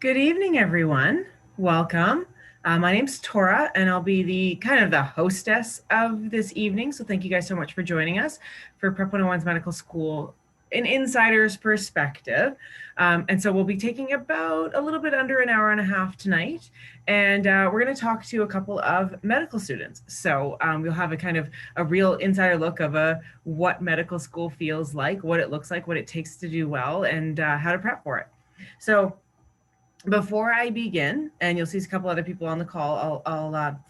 Good evening, everyone. Welcome. My name's Tora, and I'll be the kind of the hostess of this evening. So thank you guys so much for joining us for Prep 101's Medical School, an insider's perspective. And so we'll be taking about a little bit under an hour and a half tonight, and we're going to talk to a couple of medical students. So we'll have a kind of a real insider look of what medical school feels like, what it looks like, what it takes to do well, and how to prep for it. So before I begin, and you'll see a couple other people on the call, I'll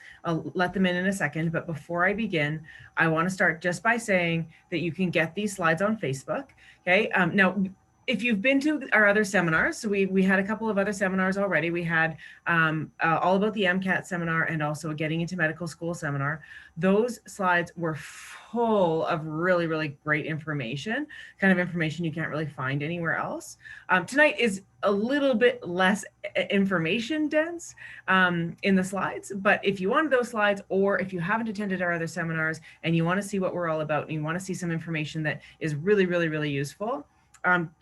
let them in a second. But before I begin, I want to start just by saying that you can get these slides on Facebook. Okay. Now, if you've been to our other seminars, so we had a couple of other seminars already. We had all about the MCAT seminar and also a getting into medical school seminar. Those slides were full of really, really great information, kind of information you can't really find anywhere else. Tonight is a little bit less information dense in the slides, but if you wanted those slides, or if you haven't attended our other seminars and you want to see what we're all about and you want to see some information that is really, really, really useful,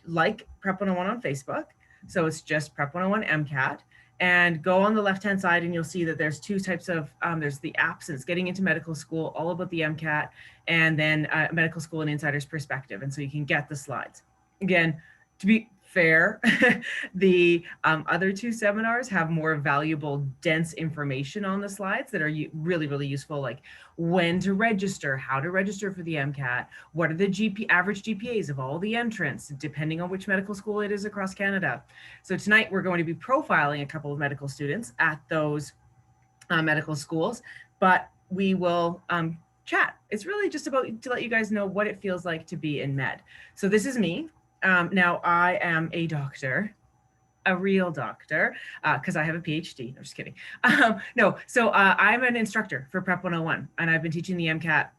like Prep 101 on Facebook. So it's just Prep 101 MCAT. And go on the left-hand side and you'll see that there's two types of, there's the apps, and it's getting into medical school, all about the MCAT, and then medical school and insider's perspective. And so you can get the slides. Again, to be fair, the other two seminars have more valuable, dense information on the slides that are really, really useful, like when to register, how to register for the MCAT, what are the average GPAs of all the entrants, depending on which medical school it is across Canada. So tonight we're going to be profiling a couple of medical students at those medical schools, but we will chat. It's really just about to let you guys know what it feels like to be in med. So this is me. Now I am a doctor, a real doctor, because I have a PhD. I'm just kidding. No, so I'm an instructor for Prep 101, and I've been teaching the MCAT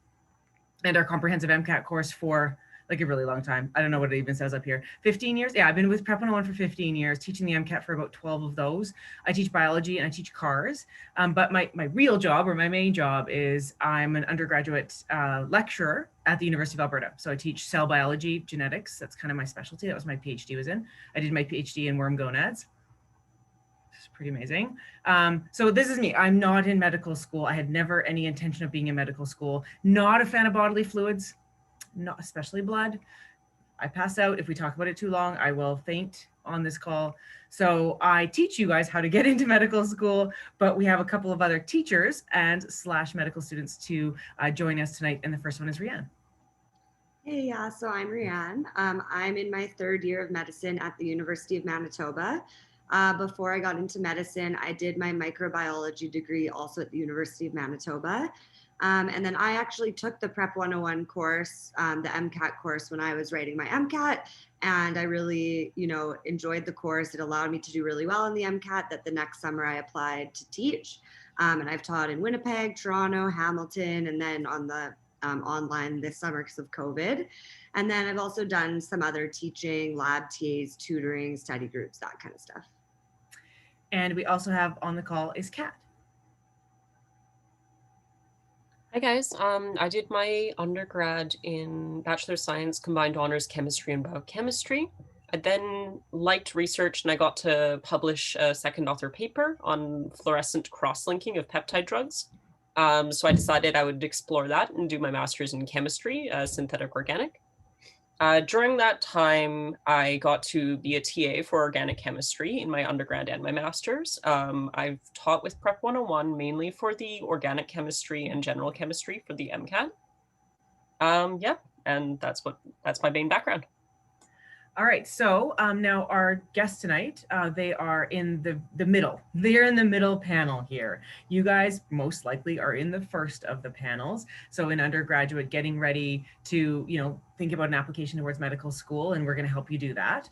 and our comprehensive MCAT course for like a really long time. I don't know what it even says up here. 15 years? Yeah, I've been with Prep 101 for 15 years, teaching the MCAT for about 12 of those. I teach biology and I teach CARS, but my real job, or my main job, is I'm an undergraduate lecturer at the University of Alberta. So I teach cell biology, genetics. That's kind of my specialty. That was my PhD was in. I did my PhD in worm gonads. It's pretty amazing. So this is me. I'm not in medical school. I had never any intention of being in medical school. Not a fan of bodily fluids, not especially blood. I pass out. If we talk about it too long, I will faint on this call. So I teach you guys how to get into medical school, but we have a couple of other teachers and / medical students to join us tonight. And the first one is Rianne. Hey, yeah, so I'm Rianne. I'm in my third year of medicine at the University of Manitoba. Before I got into medicine, I did my microbiology degree also at the University of Manitoba. And then I actually took the Prep 101 course, the MCAT course, when I was writing my MCAT. And I really, enjoyed the course. It allowed me to do really well in the MCAT that the next summer I applied to teach. And I've taught in Winnipeg, Toronto, Hamilton, and then on the online this summer because of COVID. And then I've also done some other teaching, lab TAs, tutoring, study groups, that kind of stuff. And we also have on the call is Kat. Hi guys, I did my undergrad in Bachelor of Science Combined Honors Chemistry and Biochemistry. I then liked research and I got to publish a second author paper on fluorescent cross-linking of peptide drugs. So I decided I would explore that and do my master's in chemistry, synthetic organic. During that time, I got to be a TA for organic chemistry in my undergrad and my master's. I've taught with Prep 101 mainly for the organic chemistry and general chemistry for the MCAT. Yeah, and that's my main background. All right, so now our guests tonight, they are in the middle. They're in the middle panel here. You guys most likely are in the first of the panels. So in undergraduate, getting ready to, think about an application towards medical school, and we're gonna help you do that.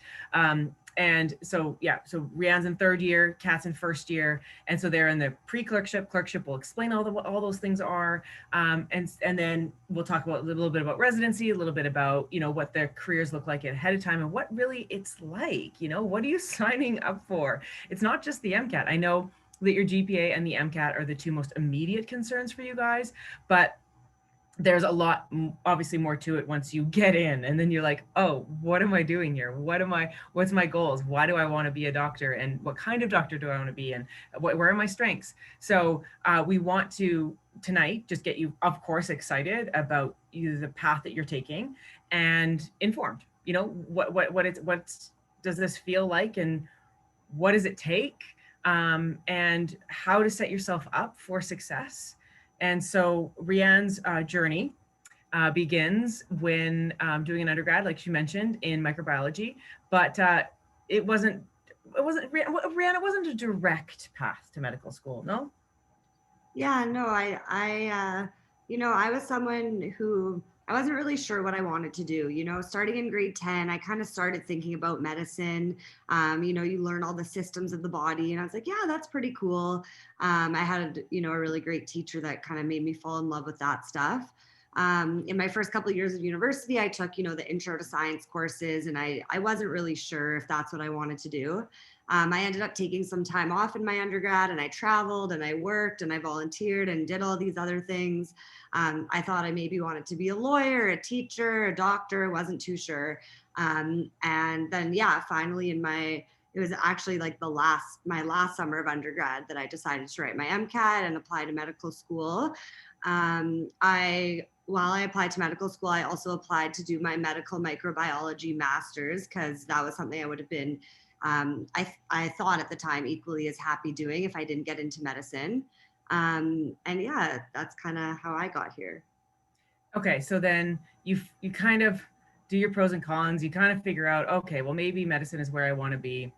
And so, yeah, so Rianne's in third year, Kat's in first year. And so they're in the pre-clerkship. Clerkship will explain what all those things are. And then we'll talk about a little bit about residency, a little bit about, what their careers look like ahead of time and what really it's like, what are you signing up for? It's not just the MCAT. I know that your GPA and the MCAT are the two most immediate concerns for you guys, but there's a lot obviously more to it once you get in, and then you're like, oh, what am I doing here? What's my goals? Why do I want to be a doctor, and what kind of doctor do I want to be, and where are my strengths? So we want to tonight just get you, of course, excited about the path that you're taking, and informed. What does this feel like, and what does it take, and how to set yourself up for success. And so Rianne's journey begins when doing an undergrad, like she mentioned, in microbiology, but Rihanna, it wasn't a direct path to medical school, no? Yeah, no, I was someone who I wasn't really sure what I wanted to do. Starting in grade 10, I kind of started thinking about medicine. You learn all the systems of the body, and I was like, yeah, that's pretty cool. I had, a really great teacher that kind of made me fall in love with that stuff. In my first couple of years of university, I took, the intro to science courses, and I wasn't really sure if that's what I wanted to do. I ended up taking some time off in my undergrad, and I traveled and I worked and I volunteered and did all these other things. I thought I maybe wanted to be a lawyer, a teacher, a doctor, wasn't too sure. And then, yeah, finally it was actually like my last summer of undergrad that I decided to write my MCAT and apply to medical school. While I applied to medical school, I also applied to do my medical microbiology master's, because that was something I would have been, I thought at the time, equally as happy doing if I didn't get into medicine. And yeah, that's kind of how I got here. Okay, so then you kind of do your pros and cons. You kind of figure out, okay, well, maybe medicine is where I want to be,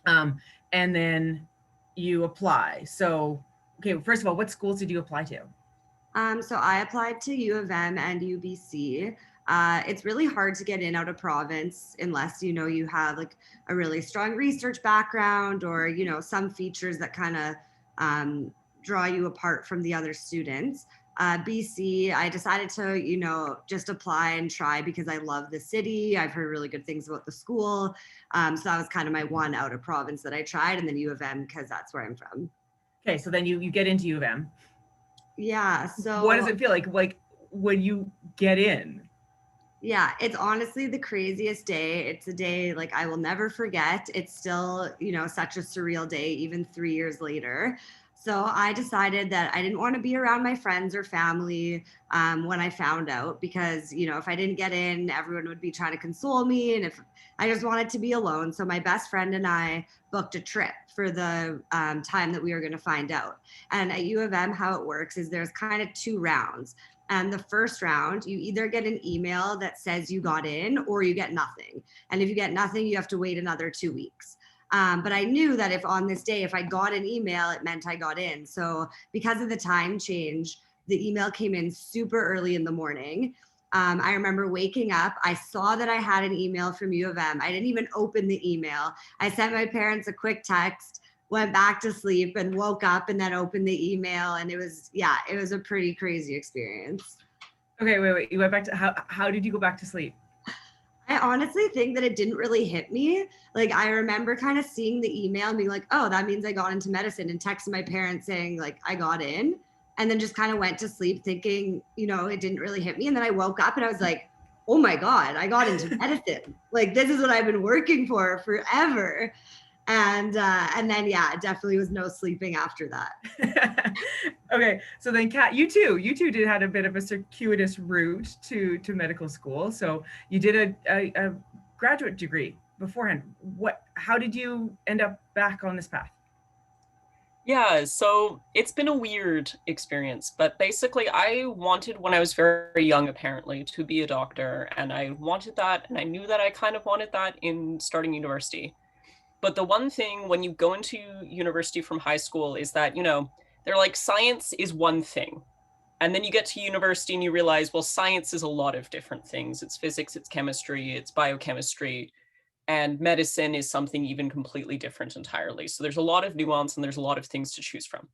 and then you apply. So, okay, first of all, what schools did you apply to? So I applied to U of M and UBC. It's really hard to get in out of province unless you have like a really strong research background, or some features that kind of draw you apart from the other students. BC, I decided to just apply and try because I love the city. I've heard really good things about the school, so that was kind of my one out of province that I tried, and then U of M because that's where I'm from. Okay, so then you get into U of M. Yeah. So what does it feel like when you get in? Yeah, it's honestly the craziest day. It's a day like I will never forget. It's still, such a surreal day, even 3 years later. So I decided that I didn't want to be around my friends or family when I found out, because, if I didn't get in, everyone would be trying to console me. And if I just wanted to be alone. So my best friend and I booked a trip for the time that we were going to find out. And at U of M, how it works is there's kind of two rounds. And the first round, you either get an email that says you got in, or you get nothing. And if you get nothing, you have to wait another 2 weeks. But I knew that if on this day, if I got an email, it meant I got in. So because of the time change, the email came in super early in the morning. I remember waking up. I saw that I had an email from U of M. I didn't even open the email. I sent my parents a quick text, went back to sleep, and woke up and then opened the email. And it was a pretty crazy experience. Okay, wait. You went back to how did you go back to sleep? I honestly think that it didn't really hit me. Like, I remember kind of seeing the email and being like, oh, that means I got into medicine, and texting my parents saying like I got in, and then just kind of went to sleep thinking, it didn't really hit me. And then I woke up and I was like, oh my God, I got into medicine. Like, this is what I've been working for forever. And then, yeah, it definitely was no sleeping after that. Okay, so then Kat, you too had a bit of a circuitous route to medical school. So you did a graduate degree beforehand. How did you end up back on this path? Yeah, so it's been a weird experience, but basically I wanted, when I was very young apparently, to be a doctor, and I wanted that, and I knew that I kind of wanted that in starting university. But the one thing when you go into university from high school is that, they're like, science is one thing. And then you get to university and you realize, well, science is a lot of different things. It's physics, it's chemistry, it's biochemistry, and medicine is something even completely different entirely. So there's a lot of nuance and there's a lot of things to choose from.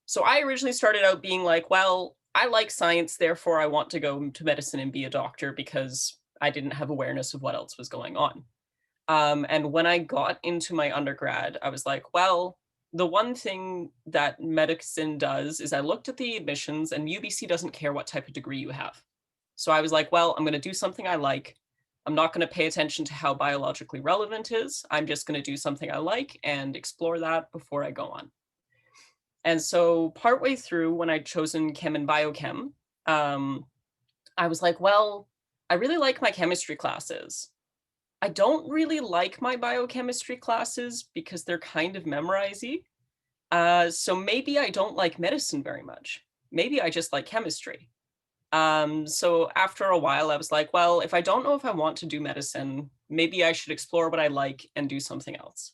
So I originally started out being like, well, I like science, therefore I want to go to medicine and be a doctor, because I didn't have awareness of what else was going on. And when I got into my undergrad, I was like, well, the one thing that medicine does is I looked at the admissions, and UBC doesn't care what type of degree you have. So I was like, well, I'm going to do something I like. I'm not going to pay attention to how biologically relevant is. I'm just going to do something I like and explore that before I go on. And so partway through, when I'd chosen chem and biochem, I was like, well, I really like my chemistry classes. I don't really like my biochemistry classes because they're kind of memorizey. So maybe I don't like medicine very much. Maybe I just like chemistry. So after a while, I was like, well, if I don't know if I want to do medicine, maybe I should explore what I like and do something else.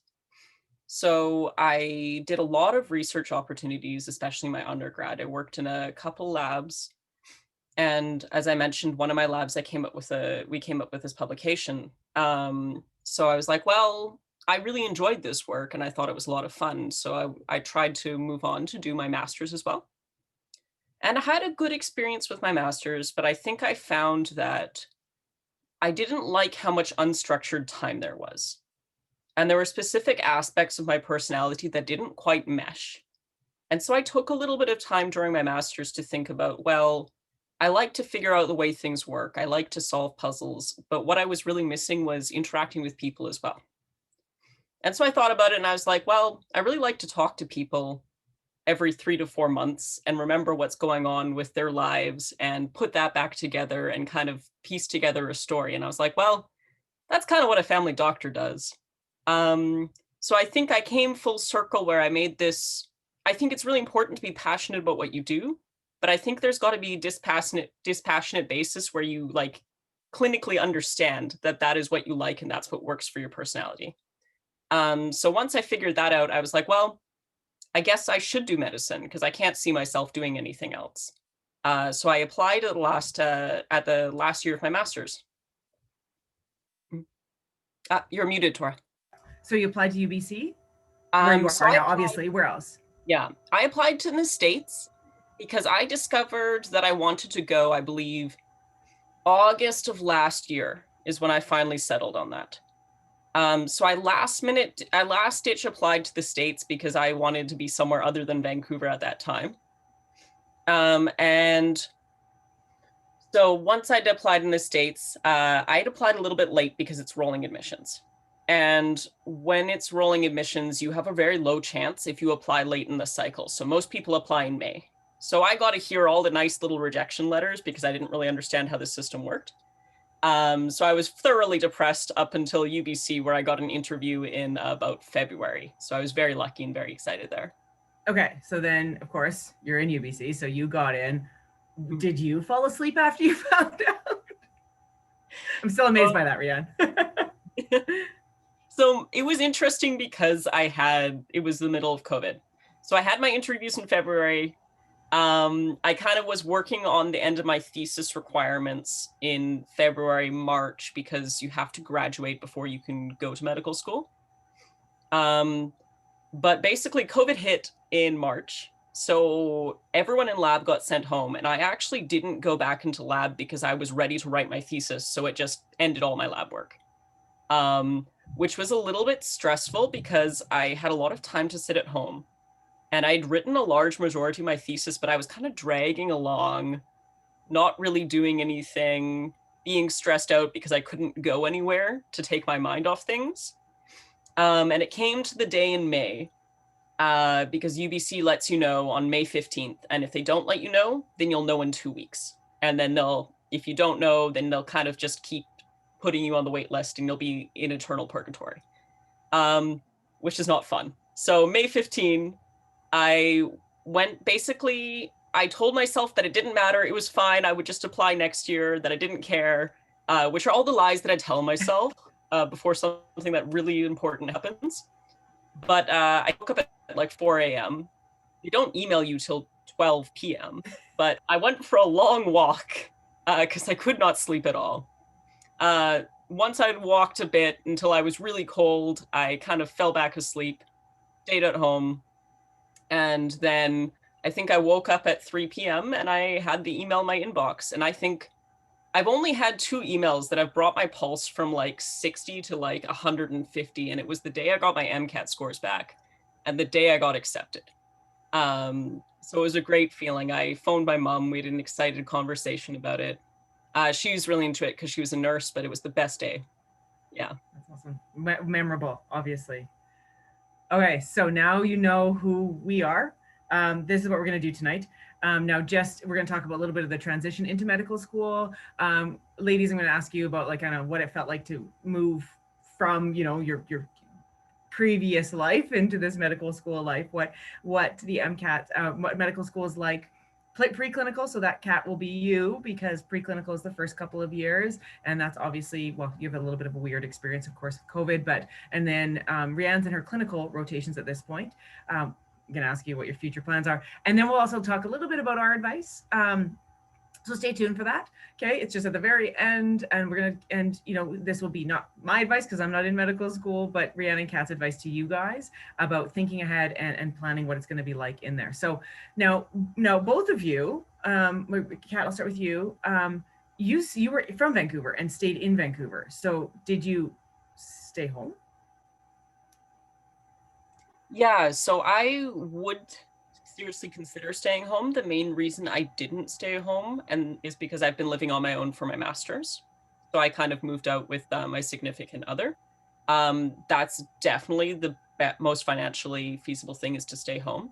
So I did a lot of research opportunities, especially my undergrad. I worked in a couple labs. And as I mentioned, one of my labs, we came up with this publication. So I was like, well, I really enjoyed this work and I thought it was a lot of fun. So I tried to move on to do my master's as well. And I had a good experience with my master's, but I think I found that I didn't like how much unstructured time there was. And there were specific aspects of my personality that didn't quite mesh. And so I took a little bit of time during my master's to think about, well, I like to figure out the way things work. I like to solve puzzles, but what I was really missing was interacting with people as well. And so I thought about it and I was like, well, I really like to talk to people every 3 to 4 months and remember what's going on with their lives and put that back together and kind of piece together a story. And I was like, well, that's kind of what a family doctor does. So I think I came full circle where I made this. I think it's really important to be passionate about what you do, but I think there's got to be dispassionate basis where you like clinically understand that that is what you like and that's what works for your personality. So once I figured that out, I was like, well, I guess I should do medicine because I can't see myself doing anything else. So I applied at the last year of my master's. You're muted, Tora. So you applied to UBC? Where you are now, obviously. Where else? Yeah, I applied to the States because I discovered that I wanted to go, I believe, August of last year is when I finally settled on that. So I last ditch applied to the States because I wanted to be somewhere other than Vancouver at that time. And so once I'd applied in the States, I'd applied a little bit late because it's rolling admissions. And when it's rolling admissions, you have a very low chance if you apply late in the cycle. So most people apply in May. So I got to hear all the nice little rejection letters because I didn't really understand how the system worked. So I was thoroughly depressed up until UBC, where I got an interview in about February. So I was very lucky and very excited there. Okay, so then, of course, you're in UBC, so you got in. Did you fall asleep after you found out? I'm still amazed by that, Rian. So it was interesting because it was the middle of COVID. So I had my interviews in February. I kind of was working on the end of my thesis requirements in February, March, because you have to graduate before you can go to medical school. But basically COVID hit in March. So everyone in lab got sent home, and I actually didn't go back into lab because I was ready to write my thesis. So it just ended all my lab work, which was a little bit stressful because I had a lot of time to sit at home. And I'd written a large majority of my thesis, but I was kind of dragging along, not really doing anything, being stressed out because I couldn't go anywhere to take my mind off things. And it came to the day in May, because UBC lets you know on May 15th. And if they don't let you know, then you'll know in 2 weeks. And then if you don't know, then they'll kind of just keep putting you on the wait list and you'll be in eternal purgatory, which is not fun. So May 15th, I told myself that it didn't matter. It was fine. I would just apply next year, that I didn't care, which are all the lies that I tell myself before something that really important happens. But I woke up at like 4 a.m. They don't email you till 12 p.m. But I went for a long walk because I could not sleep at all. Once I'd walked a bit until I was really cold, I kind of fell back asleep, stayed at home. And then I think I woke up at 3 p.m. and I had the email in my inbox. And I think I've only had 2 emails that have brought my pulse from like 60 to like 150. And it was the day I got my MCAT scores back. and the day I got accepted. So it was a great feeling. I phoned my mom. We had an excited conversation about it. She was really into it because she was a nurse, but it was the best day. Yeah. That's awesome. Memorable, obviously. Okay, so now you know who we are. This is what we're going to do tonight. Now, we're going to talk about a little bit of the transition into medical school. Ladies, I'm going to ask you about like kind of what it felt like to move from, your previous life into this medical school life. What the MCAT, what medical school is like. Preclinical, so that Kat will be you, because preclinical is the first couple of years, and that's obviously, well, you have a little bit of a weird experience, of course, with COVID, and then Rianne's in her clinical rotations at this point. I'm gonna ask you what your future plans are, and then we'll also talk a little bit about our advice. So stay tuned for that. Okay, it's just at the very end, and this will be not my advice because I'm not in medical school, but Rianne and Kat's advice to you guys about thinking ahead and planning what it's going to be like in there. So now both of you, Kat, I'll start with you. You were from Vancouver and stayed in Vancouver. So did you stay home? Yeah, so I would seriously consider staying home. The main reason I didn't stay home is because I've been living on my own for my master's. So I kind of moved out with my significant other. That's definitely the most financially feasible thing, is to stay home.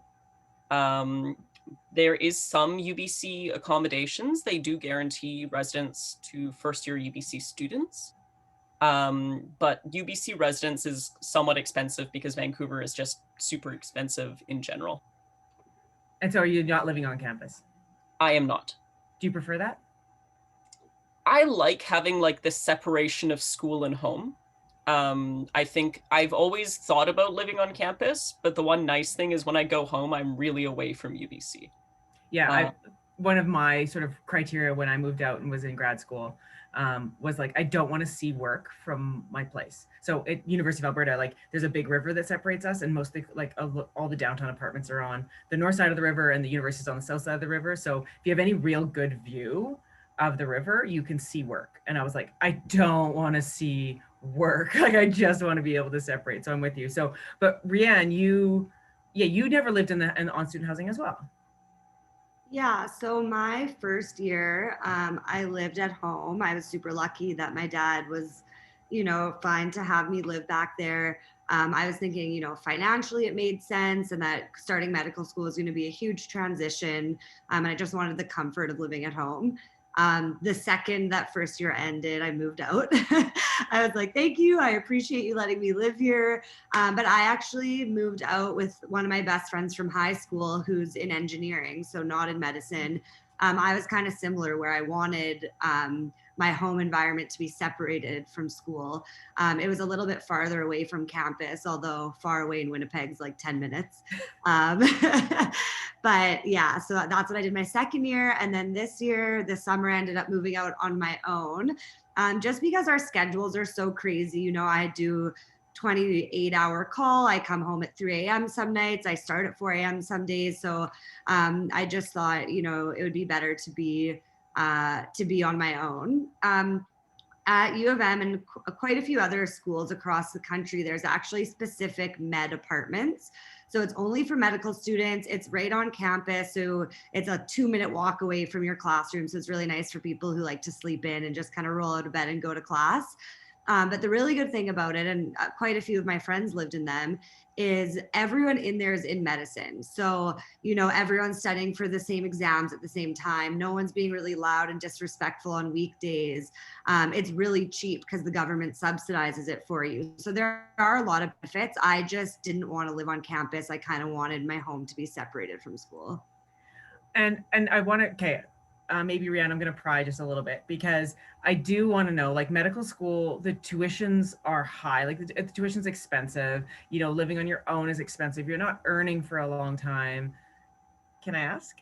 There is some UBC accommodations. They do guarantee residence to first-year UBC students. But UBC residence is somewhat expensive because Vancouver is just super expensive in general. And so are you not living on campus? I am not. Do you prefer that? I like having like this separation of school and home. I think I've always thought about living on campus, but the one nice thing is when I go home, I'm really away from UBC. Yeah, one of my sort of criteria when I moved out and was in grad school was like, I don't want to see work from my place. So at University of Alberta, like there's a big river that separates us, and mostly like all the downtown apartments are on the north side of the river and the university's on the south side of the river. So if you have any real good view of the river, you can see work. And I was like, I don't want to see work. Like I just want to be able to separate. So I'm with you. So, but Rianne, you never lived on student housing as well. Yeah, so my first year, I lived at home. I was super lucky that my dad was, fine to have me live back there. I was thinking, financially it made sense, and that starting medical school was going to be a huge transition. And I just wanted the comfort of living at home. The second that first year ended, I moved out. I was like, thank you. I appreciate you letting me live here. But I actually moved out with one of my best friends from high school who's in engineering, so not in medicine. I was kind of similar, where I wanted my home environment to be separated from school. It was a little bit farther away from campus, although far away in Winnipeg's like 10 minutes. But yeah, so that's what I did my second year. And then this year, this summer, I ended up moving out on my own, just because our schedules are so crazy. I do 28-hour call. I come home at 3 a.m. some nights. I start at 4 a.m. some days. So I just thought, it would be better to be on my own. At U of M and quite a few other schools across the country, there's actually specific med apartments. So it's only for medical students. It's right on campus. So it's a 2-minute walk away from your classroom. So it's really nice for people who like to sleep in and just kind of roll out of bed and go to class. But the really good thing about it, and quite a few of my friends lived in them, is everyone in there is in medicine. So, everyone's studying for the same exams at the same time. No one's being really loud and disrespectful on weekdays. It's really cheap because the government subsidizes it for you. So there are a lot of benefits. I just didn't want to live on campus. I kind of wanted my home to be separated from school. And I want to, okay, maybe Rianne, I'm going to pry just a little bit, because I do want to know, like medical school, the tuitions are high, like the tuition's expensive, living on your own is expensive. You're not earning for a long time. Can I ask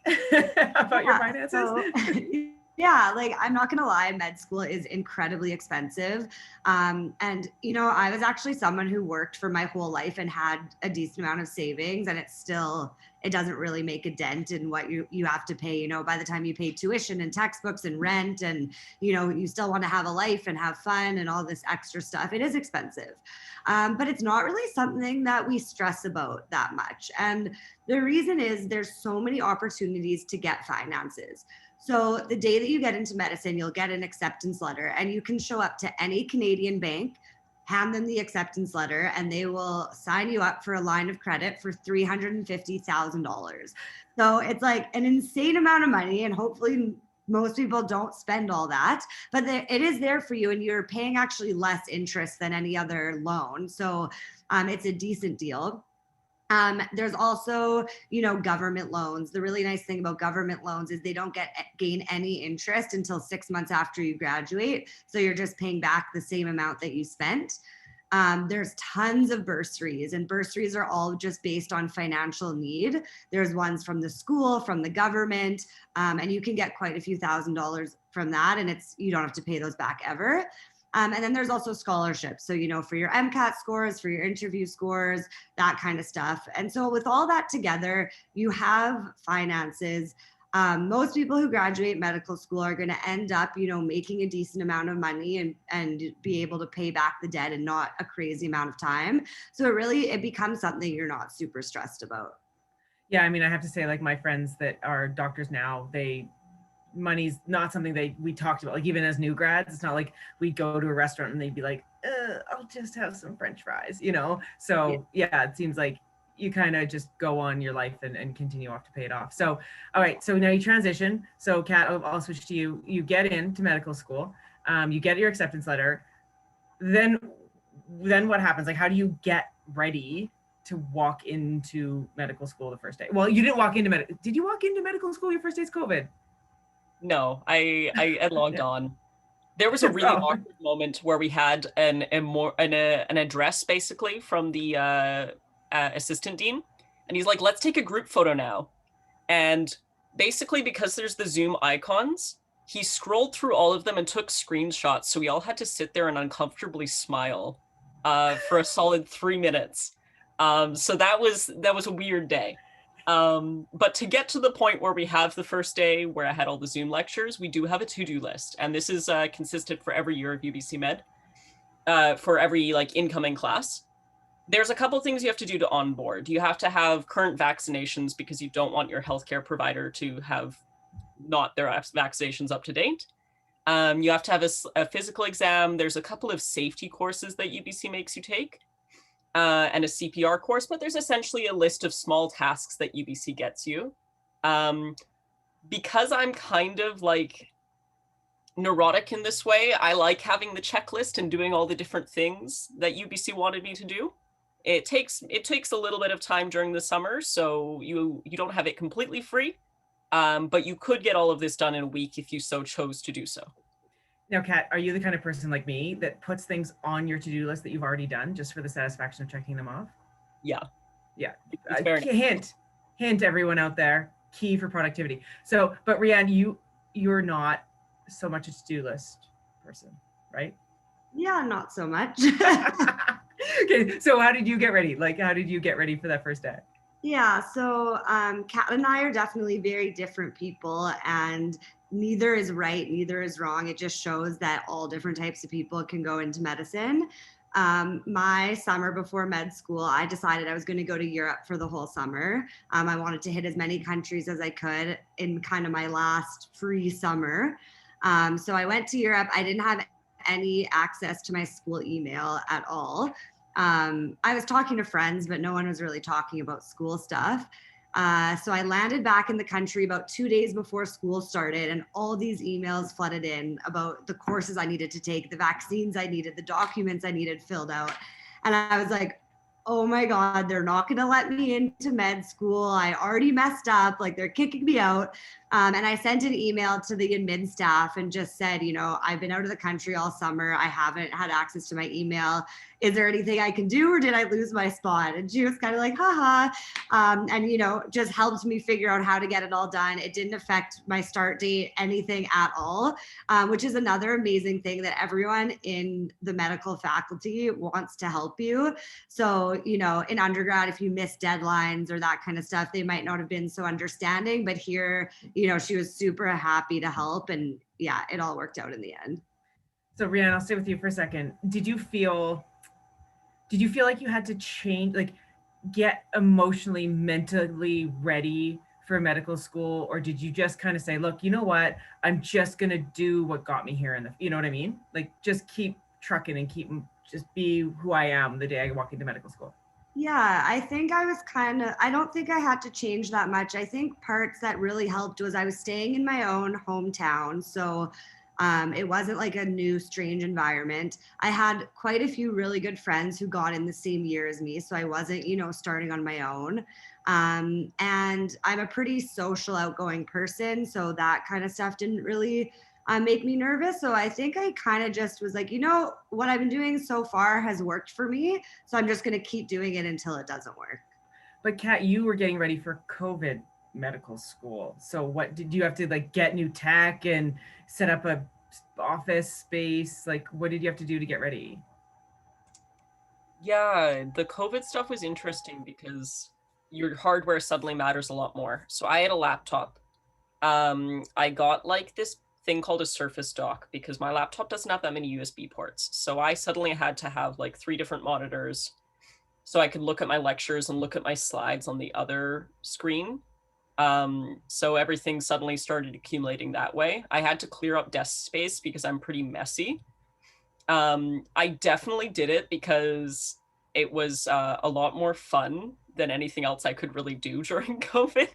about your finances? Yeah, like I'm not gonna lie, med school is incredibly expensive. And I was actually someone who worked for my whole life and had a decent amount of savings, and it doesn't really make a dent in what you have to pay, by the time you pay tuition and textbooks and rent, and you still want to have a life and have fun and all this extra stuff. It is expensive. But it's not really something that we stress about that much. And the reason is there's so many opportunities to get finances. So the day that you get into medicine, you'll get an acceptance letter, and you can show up to any Canadian bank, hand them the acceptance letter, and they will sign you up for a line of credit for $350,000. So it's like an insane amount of money, and hopefully most people don't spend all that, but it is there for you, and you're paying actually less interest than any other loan. So it's a decent deal. There's also, government loans. The really nice thing about government loans is they don't gain any interest until 6 months after you graduate. So you're just paying back the same amount that you spent. There's tons of bursaries, and bursaries are all just based on financial need. There's ones from the school, from the government, and you can get quite a few $1,000s from that, and you don't have to pay those back ever. And then there's also scholarships. So, for your MCAT scores, for your interview scores, that kind of stuff. And so with all that together, you have finances. Most people who graduate medical school are going to end up, making a decent amount of money and be able to pay back the debt in not a crazy amount of time. So it becomes something you're not super stressed about. Yeah, I mean, I have to say, like, my friends that are doctors now, money's not something we talked about. Like, even as new grads, it's not like we'd go to a restaurant and they'd be like, I'll just have some French fries, So yeah, it seems like you kind of just go on your life and continue off to pay it off. So, all right. So now you transition. So Kat, I'll switch to you. You get into medical school. You get your acceptance letter. Then what happens? Like, how do you get ready to walk into medical school the first day? Well, you didn't walk into Did you walk into medical school your first day's COVID? No, I had logged on. There was a really awkward moment where we had an address basically from the assistant dean, and he's like, "Let's take a group photo now." And basically, because there's the Zoom icons, he scrolled through all of them and took screenshots. So we all had to sit there and uncomfortably smile for a solid 3 minutes. So that was a weird day. But to get to the point where we have the first day where I had all the Zoom lectures, we do have a to-do list. And this is consistent for every year of UBC Med, for every incoming class. There's a couple things you have to do to onboard. You have to have current vaccinations because you don't want your healthcare provider to have not their vaccinations up to date. You have to have a physical exam. There's a couple of safety courses that UBC makes you take. And a CPR course, but there's essentially a list of small tasks that UBC gets you. Because I'm kind of neurotic in this way, I like having the checklist and doing all the different things that UBC wanted me to do. It takes a little bit of time during the summer, so you don't have it completely free, but you could get all of this done in a week if you so chose to do so. Now, Kat, are you the kind of person like me that puts things on your to-do list that you've already done just for the satisfaction of checking them off? Yeah. Hint, everyone out there, key for productivity. So, but Rianne, you're not so much a to-do list person, right? Yeah, not so much. Okay, so how did you get ready? How did you get ready for that first day? Yeah, so Kat and I are definitely very different people, and neither is right, neither is wrong. It just shows that all different types of people can go into medicine. My summer before med school, I decided I was going to go to Europe for the whole summer. I wanted to hit as many countries as I could in kind of my last free summer. So I went to Europe. I didn't have any access to my school email at all. I was talking to friends, but no one was really talking about school stuff. So I landed back in the country about 2 days before school started, and all these emails flooded in about the courses I needed to take, the vaccines I needed, the documents I needed filled out. And I was like, oh my God, they're not going to let me into med school. I already messed up. Like they're kicking me out. And I sent an email to the admin staff and just said, I've been out of the country all summer. I haven't had access to my email. Is there anything I can do or did I lose my spot? And she was kind of like, haha. And, just helped me figure out how to get it all done. It didn't affect my start date, anything at all, which is another amazing thing that everyone in the medical faculty wants to help you. So, in undergrad, if you miss deadlines or that kind of stuff, they might not have been so understanding, but here, she was super happy to help. And yeah, it all worked out in the end. So Rhiannon, I'll stay with you for a second. Did you feel like you had to change, like get emotionally, mentally ready for medical school? Or did you just kind of say, look, you know what, I'm just going to do what got me here. You know what I mean? Like just keep trucking and just be who I am the day I walk into medical school. Yeah, I think I don't think I had to change that much. I think parts that really helped was I was staying in my own hometown. So it wasn't like a new, strange environment. I had quite a few really good friends who got in the same year as me. So I wasn't, starting on my own. And I'm a pretty social, outgoing person. So that kind of stuff didn't really make me nervous. So I think I kind of just was like, what I've been doing so far has worked for me. So I'm just going to keep doing it until it doesn't work. But Kat, you were getting ready for COVID medical school. So what did you have to like get new tech and set up a office space? Like what did you have to do to get ready? Yeah, the COVID stuff was interesting because your hardware suddenly matters a lot more. So I had a laptop. I got like this thing called a Surface Dock because my laptop doesn't have that many USB ports. So I suddenly had to have like 3 different monitors so I could look at my lectures and look at my slides on the other screen. So everything suddenly started accumulating that way. I had to clear up desk space because I'm pretty messy. I definitely did it because it was a lot more fun than anything else I could really do during COVID.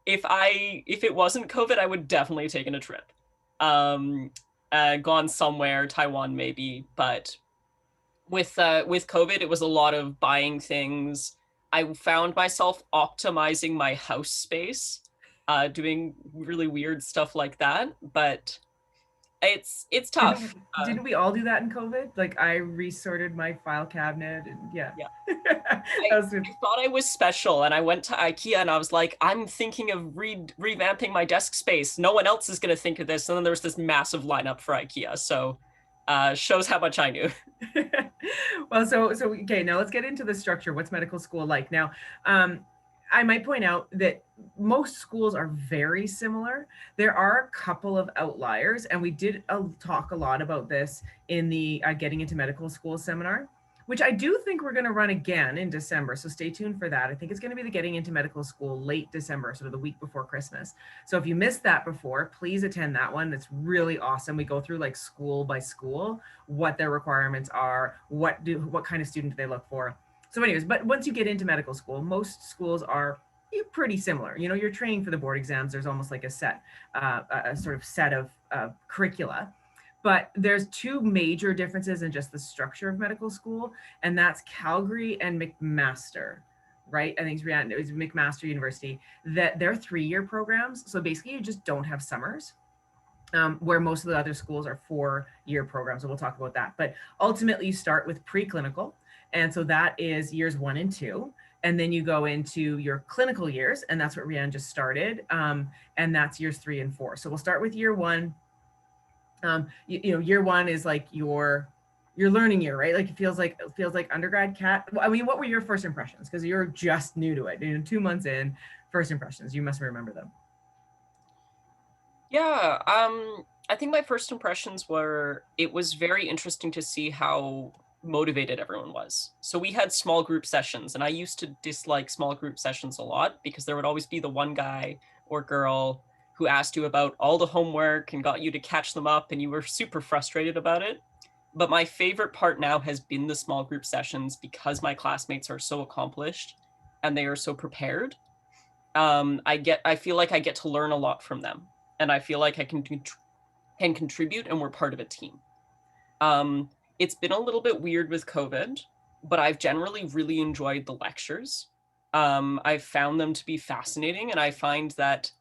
If it wasn't COVID, I would definitely taken a trip, gone somewhere, Taiwan maybe. But with COVID, it was a lot of buying things. I found myself optimizing my house space, doing really weird stuff like that. But it's tough. Didn't we all do that in COVID? Like I resorted my file cabinet and yeah. I thought I was special and I went to IKEA and I was like, I'm thinking of revamping my desk space. No one else is going to think of this. And then there was this massive lineup for IKEA. So shows how much I knew. Well, so okay, now let's get into the structure. What's medical school like? Now, I might point out that most schools are very similar. There are a couple of outliers, and we did talk a lot about this in the Getting into Medical School seminar, which I do think we're going to run again in December. So stay tuned for that. I think it's going to be the Getting into Medical School late December, sort of the week before Christmas. So if you missed that before, please attend that one. It's really awesome. We go through like school by school, what their requirements are, what kind of student do they look for. So anyways, but once you get into medical school, most schools are pretty similar. You're training for the board exams. There's almost like a sort of set of curricula. But there's 2 major differences in just the structure of medical school, and that's Calgary and McMaster, right? I think it was McMaster University, that they're 3-year programs. So basically you just don't have summers, where most of the other schools are 4-year programs. So we'll talk about that. But ultimately you start with preclinical. And so that is years 1 and 2. And then you go into your clinical years, and that's what Rhiannon just started. And that's years 3 and 4. So we'll start with year 1. Year 1 is like your learning year, right? Like it feels like undergrad. Kat, I mean, what were your first impressions? Because you're just new to it. 2 months in, first impressions. You must remember them. Yeah, I think my first impressions were it was very interesting to see how motivated everyone was. So we had small group sessions, and I used to dislike small group sessions a lot because there would always be the one guy or girl who asked you about all the homework and got you to catch them up, and you were super frustrated about it. But my favorite part now has been the small group sessions because my classmates are so accomplished and they are so prepared. I feel like I get to learn a lot from them, and I feel like I can contribute, and we're part of a team. It's been a little bit weird with COVID but I've generally really enjoyed the lectures. I've found them to be fascinating, and I find that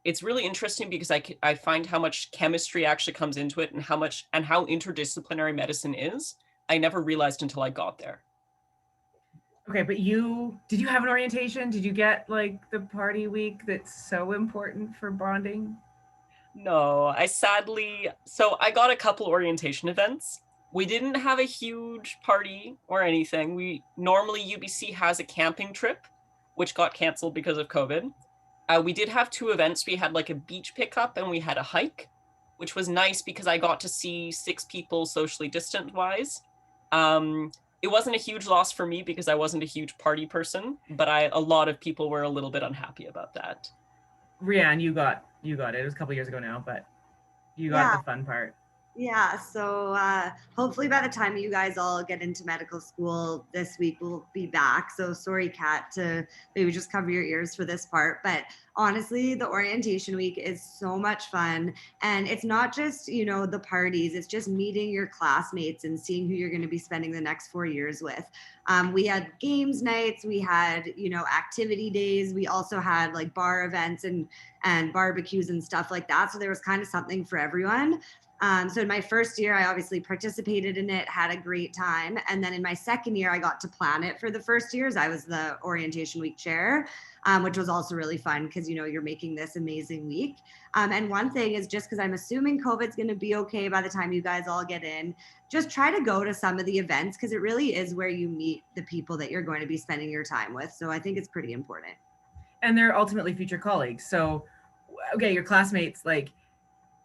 it's really interesting because I find how much chemistry actually comes into it, and how interdisciplinary medicine is. I never realized until I got there. Okay, but did you have an orientation? Did you get like the party week that's so important for bonding? No, I got a couple orientation events. We didn't have a huge party or anything. We normally UBC has a camping trip, which got canceled because of COVID. We did have two events. We had like a beach pickup and we had a hike, which was nice because I got to see 6 people socially distant wise. It wasn't a huge loss for me because I wasn't a huge party person, but a lot of people were a little bit unhappy about that. Rianne, you got it. It was a couple years ago now, but you got Yeah. the fun part. Yeah, so hopefully by the time you guys all get into medical school this week, we'll be back. So sorry, Kat, to maybe just cover your ears for this part. But honestly, the orientation week is so much fun. And it's not just, you know, the parties, it's just meeting your classmates and seeing who you're going to be spending the next 4 years with. We had games nights, we had, you know, activity days. We also had like bar events and barbecues and stuff like that. So there was kind of something for everyone. So in my first year, I obviously participated in it, had a great time. And then in my second year, I got to plan it for the first years. I was the orientation week chair, which was also really fun because, you know, you're making this amazing week. And one thing is just because I'm assuming COVID's going to be okay by the time you guys all get in, just try to go to some of the events because it really is where you meet the people that you're going to be spending your time with. So I think it's pretty important. And they're ultimately future colleagues. So, okay, your classmates, like,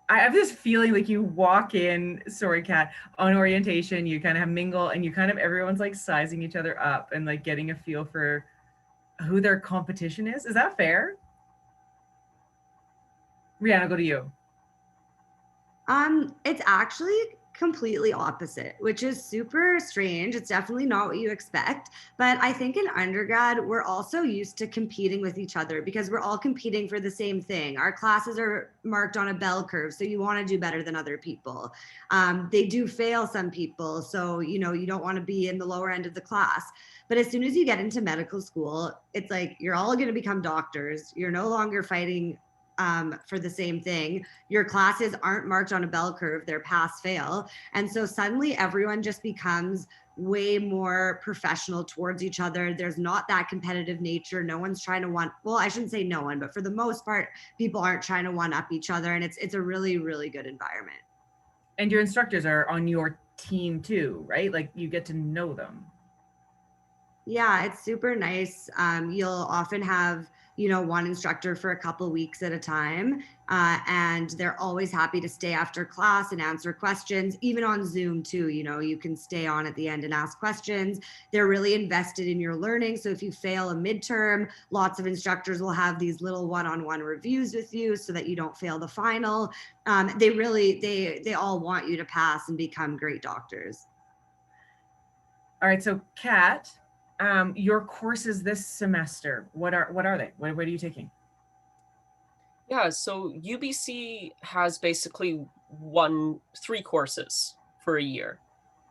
I have this feeling like you walk in, sorry, Kat, on orientation, you kind of have mingle and you kind of, everyone's like sizing each other up and like getting a feel for who their competition is. Is that fair? Rihanna, I'll go to you. It's actually completely opposite, which is super strange. It's definitely not what you expect. But I think in undergrad, we're also used to competing with each other because we're all competing for the same thing. Our classes are marked on a bell curve, so you want to do better than other people. They do fail some people, so you know you don't want to be in the lower end of the class. But as soon as you get into medical school, it's like you're all going to become doctors. You're no longer fighting for the same thing. Your classes aren't marked on a bell curve, they're pass fail. And so suddenly everyone just becomes way more professional towards each other. There's not that competitive nature. No one's trying to well, I shouldn't say no one, but for the most part, people aren't trying to one up each other. And it's a really, really good environment. And your instructors are on your team too, right? Like you get to know them. Yeah, it's super nice. You'll often have, you know, one instructor for a couple weeks at a time, and they're always happy to stay after class and answer questions, even on Zoom too. You know, you can stay on at the end and ask questions. They're really invested in your learning. So if you fail a midterm, lots of instructors will have these little one-on-one reviews with you so that you don't fail the final. They all want you to pass and become great doctors. All right, so Kat, your courses this semester, what are they? What are you taking? Yeah, so UBC has basically 3 courses for a year.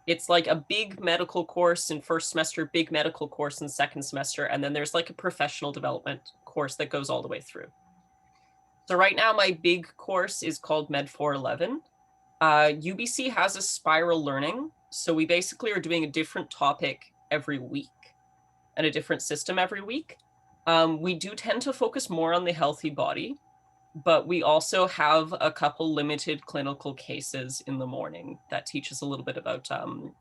It's like a big medical course in first semester, big medical course in second semester, and then there's like a professional development course that goes all the way through. So right now my big course is called Med 411. UBC has a spiral learning, so we basically are doing a different topic every week and a different system every week. We do tend to focus more on the healthy body, but we also have a couple limited clinical cases in the morning that teach us a little bit about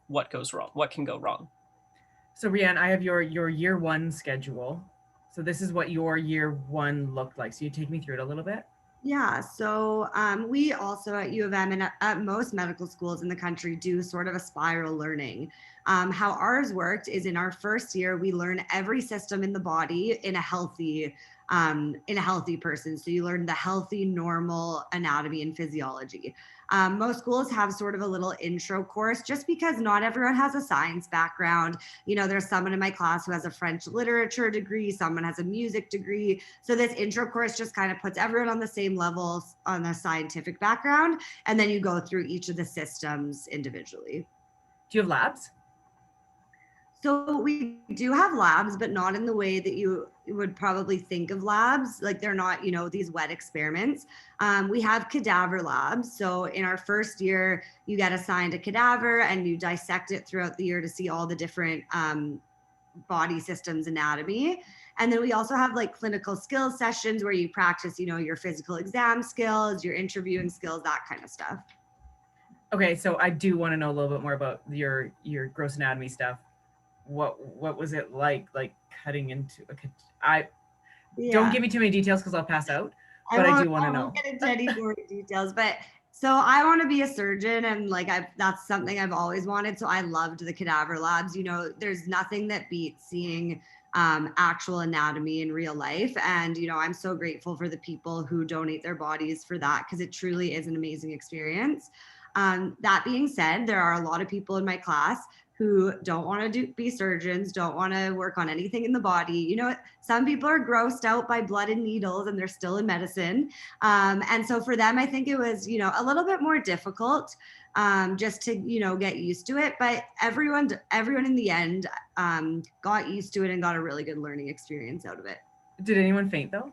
what goes wrong, what can go wrong. So Rianne, I have your year one schedule. So this is what your year one looked like. So you take me through it a little bit. Yeah, so we also at U of M and at most medical schools in the country do sort of a spiral learning. How ours worked is in our first year, we learn every system in the body in a healthy person. So you learn the healthy, normal anatomy and physiology. Most schools have sort of a little intro course just because not everyone has a science background. You know, there's someone in my class who has a French literature degree, someone has a music degree. So this intro course just kind of puts everyone on the same level on a scientific background. And then you go through each of the systems individually. Do you have labs? So we do have labs, but not in the way that you would probably think of labs. Like they're not, these wet experiments. We have cadaver labs. So in our first year, you get assigned a cadaver and you dissect it throughout the year to see all the different body systems anatomy. And then we also have like clinical skills sessions where you practice, your physical exam skills, your interviewing skills, that kind of stuff. Okay, so I do want to know a little bit more about your gross anatomy stuff. What was it like cutting into don't give me too many details because I'll pass out, but I do want to know. I won't get into any more details, but so I want to be a surgeon, and that's something I've always wanted. So I loved the cadaver labs. There's nothing that beats seeing actual anatomy in real life. And, I'm so grateful for the people who donate their bodies for that, because it truly is an amazing experience. That being said, there are a lot of people in my class who don't want to be surgeons, don't want to work on anything in the body. Some people are grossed out by blood and needles and they're still in medicine. And so for them, I think it was, a little bit more difficult just to, get used to it. But everyone in the end got used to it and got a really good learning experience out of it. Did anyone faint though?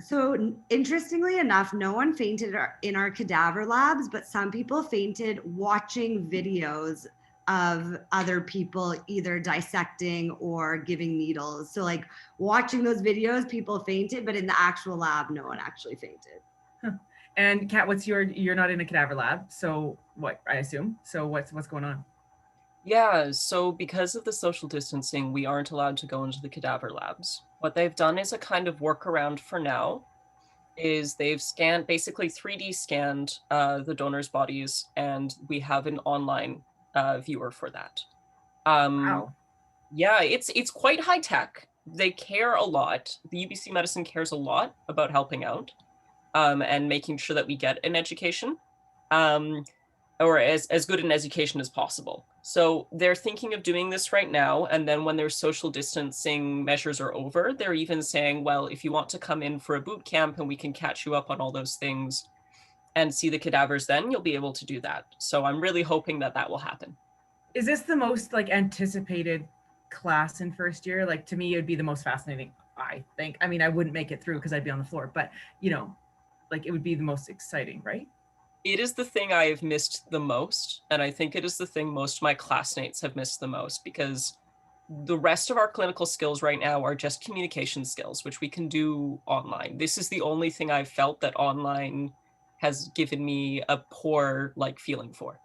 So interestingly enough, no one fainted in our cadaver labs, but some people fainted watching videos of other people either dissecting or giving needles. So like watching those videos, people fainted, but in the actual lab, no one actually fainted. Huh. And Kat, you're not in a cadaver lab, so what, I assume? So what's going on? Yeah, so because of the social distancing, we aren't allowed to go into the cadaver labs. What they've done is a kind of workaround for now, is they've basically 3D scanned the donors' bodies, and we have an online viewer for that. Wow. Yeah, it's quite high tech. They care a lot. The UBC Medicine cares a lot about helping out and making sure that we get an education. Or as good an education as possible. So they're thinking of doing this right now. And then when their social distancing measures are over, they're even saying, well, if you want to come in for a boot camp and we can catch you up on all those things and see the cadavers, then you'll be able to do that. So I'm really hoping that that will happen. Is this the most anticipated class in first year? Like to me, it would be the most fascinating, I think. I mean, I wouldn't make it through because I'd be on the floor, but it would be the most exciting, right? It is the thing I have missed the most. And I think it is the thing most of my classmates have missed the most, because the rest of our clinical skills right now are just communication skills, which we can do online. This is the only thing I've felt that online has given me a poor feeling for.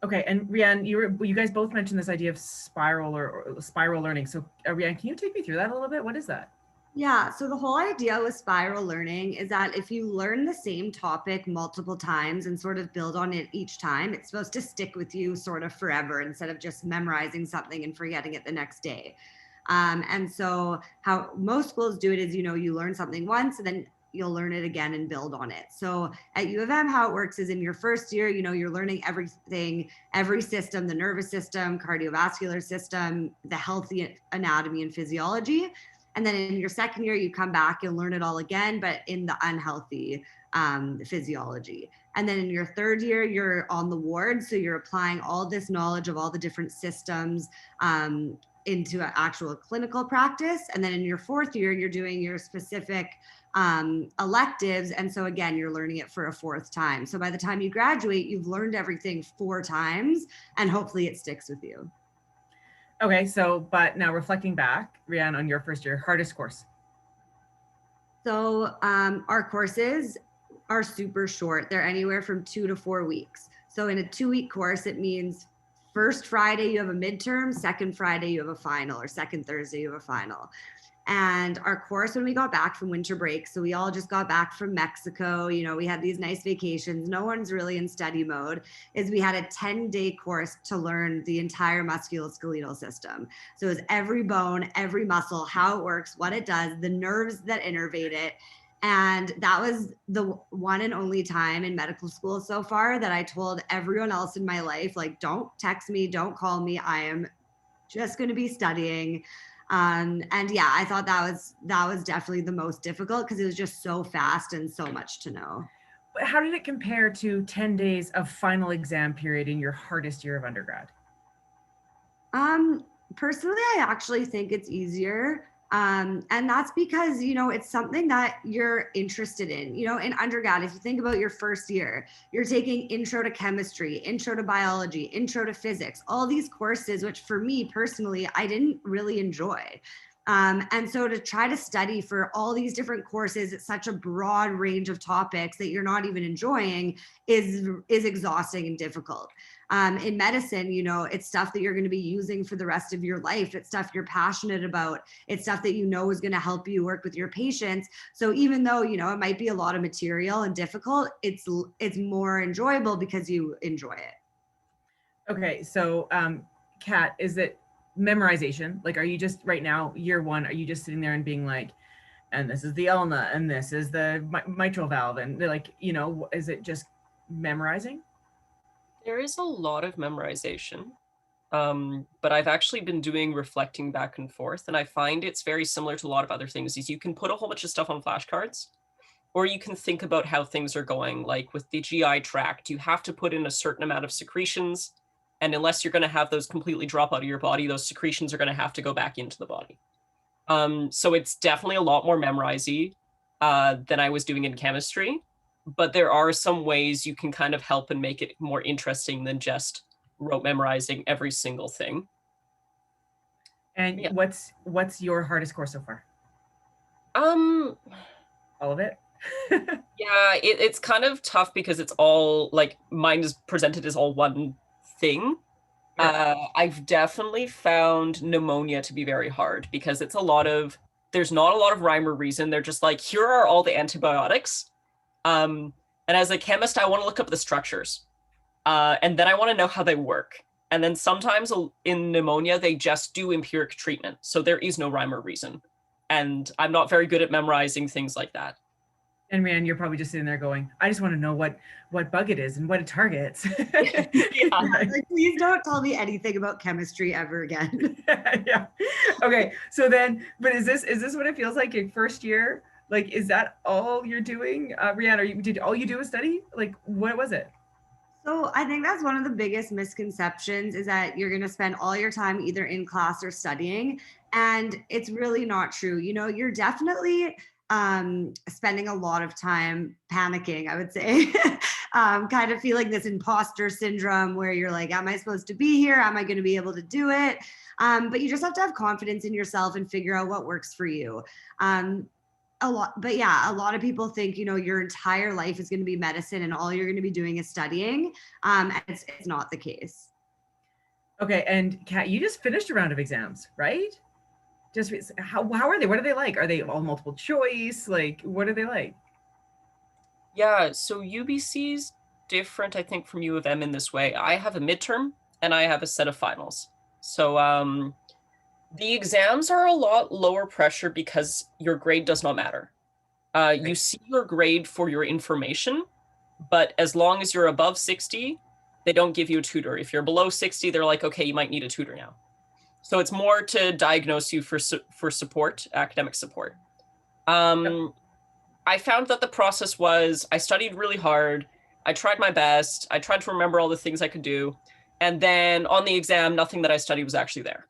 Okay, and Rianne, you guys both mentioned this idea of spiral or spiral learning. So Rianne, can you take me through that a little bit? What is that? Yeah, so the whole idea with spiral learning is that if you learn the same topic multiple times and sort of build on it each time, it's supposed to stick with you sort of forever instead of just memorizing something and forgetting it the next day. And so how most schools do it is, you learn something once and then you'll learn it again and build on it. So at U of M, how it works is in your first year, you're learning everything, every system, the nervous system, cardiovascular system, the healthy anatomy and physiology. And then in your second year, you come back and learn it all again, but in the unhealthy physiology. And then in your third year, you're on the ward. So you're applying all this knowledge of all the different systems into an actual clinical practice. And then in your fourth year, you're doing your specific electives. And so again, you're learning it for a fourth time. So by the time you graduate, you've learned everything 4 times and hopefully it sticks with you. Okay, but now reflecting back, Rianne, on your first year, hardest course. So our courses are super short. They're anywhere from 2 to 4 weeks. So in a 2-week course, it means first Friday you have a midterm, second Friday you have a final, or second Thursday you have a final. And our course, when we got back from winter break, so we all just got back from Mexico, we had these nice vacations, no one's really in study mode, is we had a 10-day course to learn the entire musculoskeletal system. So it's every bone, every muscle, how it works, what it does, the nerves that innervate it. And that was the one and only time in medical school so far that I told everyone else in my life, don't text me, don't call me, I am just going to be studying. And yeah, I thought that was definitely the most difficult because it was just so fast and so much to know. How did it compare to 10 days of final exam period in your hardest year of undergrad? Personally, I actually think it's easier. And that's because, it's something that you're interested in. In undergrad, if you think about your first year, you're taking intro to chemistry, intro to biology, intro to physics, all these courses, which for me personally, I didn't really enjoy. And so to try to study for all these different courses at such a broad range of topics that you're not even enjoying is exhausting and difficult. In medicine, it's stuff that you're going to be using for the rest of your life. It's stuff you're passionate about. It's stuff that is going to help you work with your patients. So even though, it might be a lot of material and difficult, it's more enjoyable because you enjoy it. Okay, so Kat, is it memorization? Like, are you just right now, year one, are you just sitting there and being like, and this is the ulna, and this is the mitral valve, and they're like, is it just memorizing? There is a lot of memorization, but I've actually been doing reflecting back and forth, and I find it's very similar to a lot of other things. Is you can put a whole bunch of stuff on flashcards, or you can think about how things are going. Like with the GI tract, you have to put in a certain amount of secretions, and unless you're going to have those completely drop out of your body, those secretions are going to have to go back into the body. So it's definitely a lot more memorizey than I was doing in chemistry, but there are some ways you can kind of help and make it more interesting than just rote memorizing every single thing. And Yeah. what's your hardest course so far? Um, All of it? yeah, it's kind of tough because it's all like mine is presented as all one thing. I've definitely found pneumonia to be very hard because there's not a lot of rhyme or reason. They're just like, here are all the antibiotics. And as a chemist, I want to look up the structures. And then I want to know how they work. And then sometimes in pneumonia, they just do empiric treatment. So there is no rhyme or reason. And I'm not very good at memorizing things like that. And man, you're probably just sitting there going, I just want to know what bug it is and what it targets. Yeah. Like, please don't tell me anything about chemistry ever again. Yeah. Okay. So then, but is this what it feels like in first year? Like, is that all you're doing? Rihanna, did all you do is study? Like, what was it? So I think that's one of the biggest misconceptions is that you're going to spend all your time either in class or studying. And it's really not true. You're definitely spending a lot of time panicking, I would say, kind of feeling this imposter syndrome where you're like, am I supposed to be here? Am I going to be able to do it? But you just have to have confidence in yourself and figure out what works for you. A lot of people think, your entire life is going to be medicine and all you're going to be doing is studying. And it's not the case. Okay. And Kat, you just finished a round of exams, right? Just how are they? What are they like? Are they all multiple choice? Like, what are they like? Yeah, so UBC's different, I think, from U of M in this way. I have a midterm and I have a set of finals. So the exams are a lot lower pressure because your grade does not matter. You see your grade for your information, but as long as you're above 60, they don't give you a tutor. If you're below 60, they're like, okay, you might need a tutor now. So it's more to diagnose you for support, academic support. I found that the process was I studied really hard. I tried my best. I tried to remember all the things I could do. And then on the exam, nothing that I studied was actually there.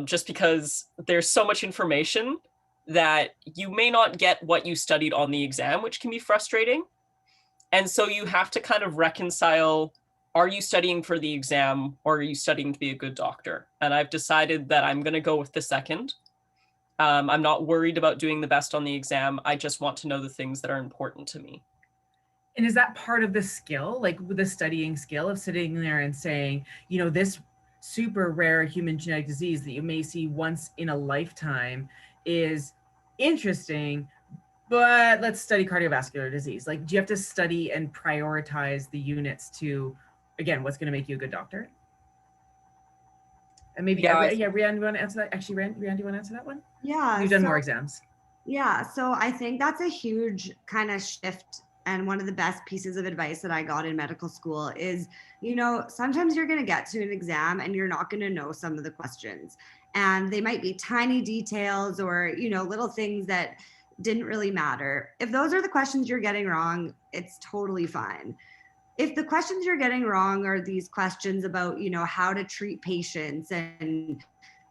Just because there's so much information that you may not get what you studied on the exam, which can be frustrating. And so you have to kind of reconcile, are you studying for the exam or are you studying to be a good doctor? And I've decided that I'm going to go with the second. I'm not worried about doing the best on the exam. I just want to know the things that are important to me. And is that part of the skill, like with the studying skill of sitting there and saying, this super rare human genetic disease that you may see once in a lifetime is interesting, but let's study cardiovascular disease. Like, do you have to study and prioritize the units to, again, what's going to make you a good doctor? And maybe, Rianne, you want to answer that? Actually, Rianne, do you want to answer that one? Yeah. You've done more exams. Yeah. So I think that's a huge kind of shift. And one of the best pieces of advice that I got in medical school is, sometimes you're going to get to an exam and you're not going to know some of the questions. And they might be tiny details or, little things that didn't really matter. If those are the questions you're getting wrong, it's totally fine. if the questions you're getting wrong are these questions about, how to treat patients, and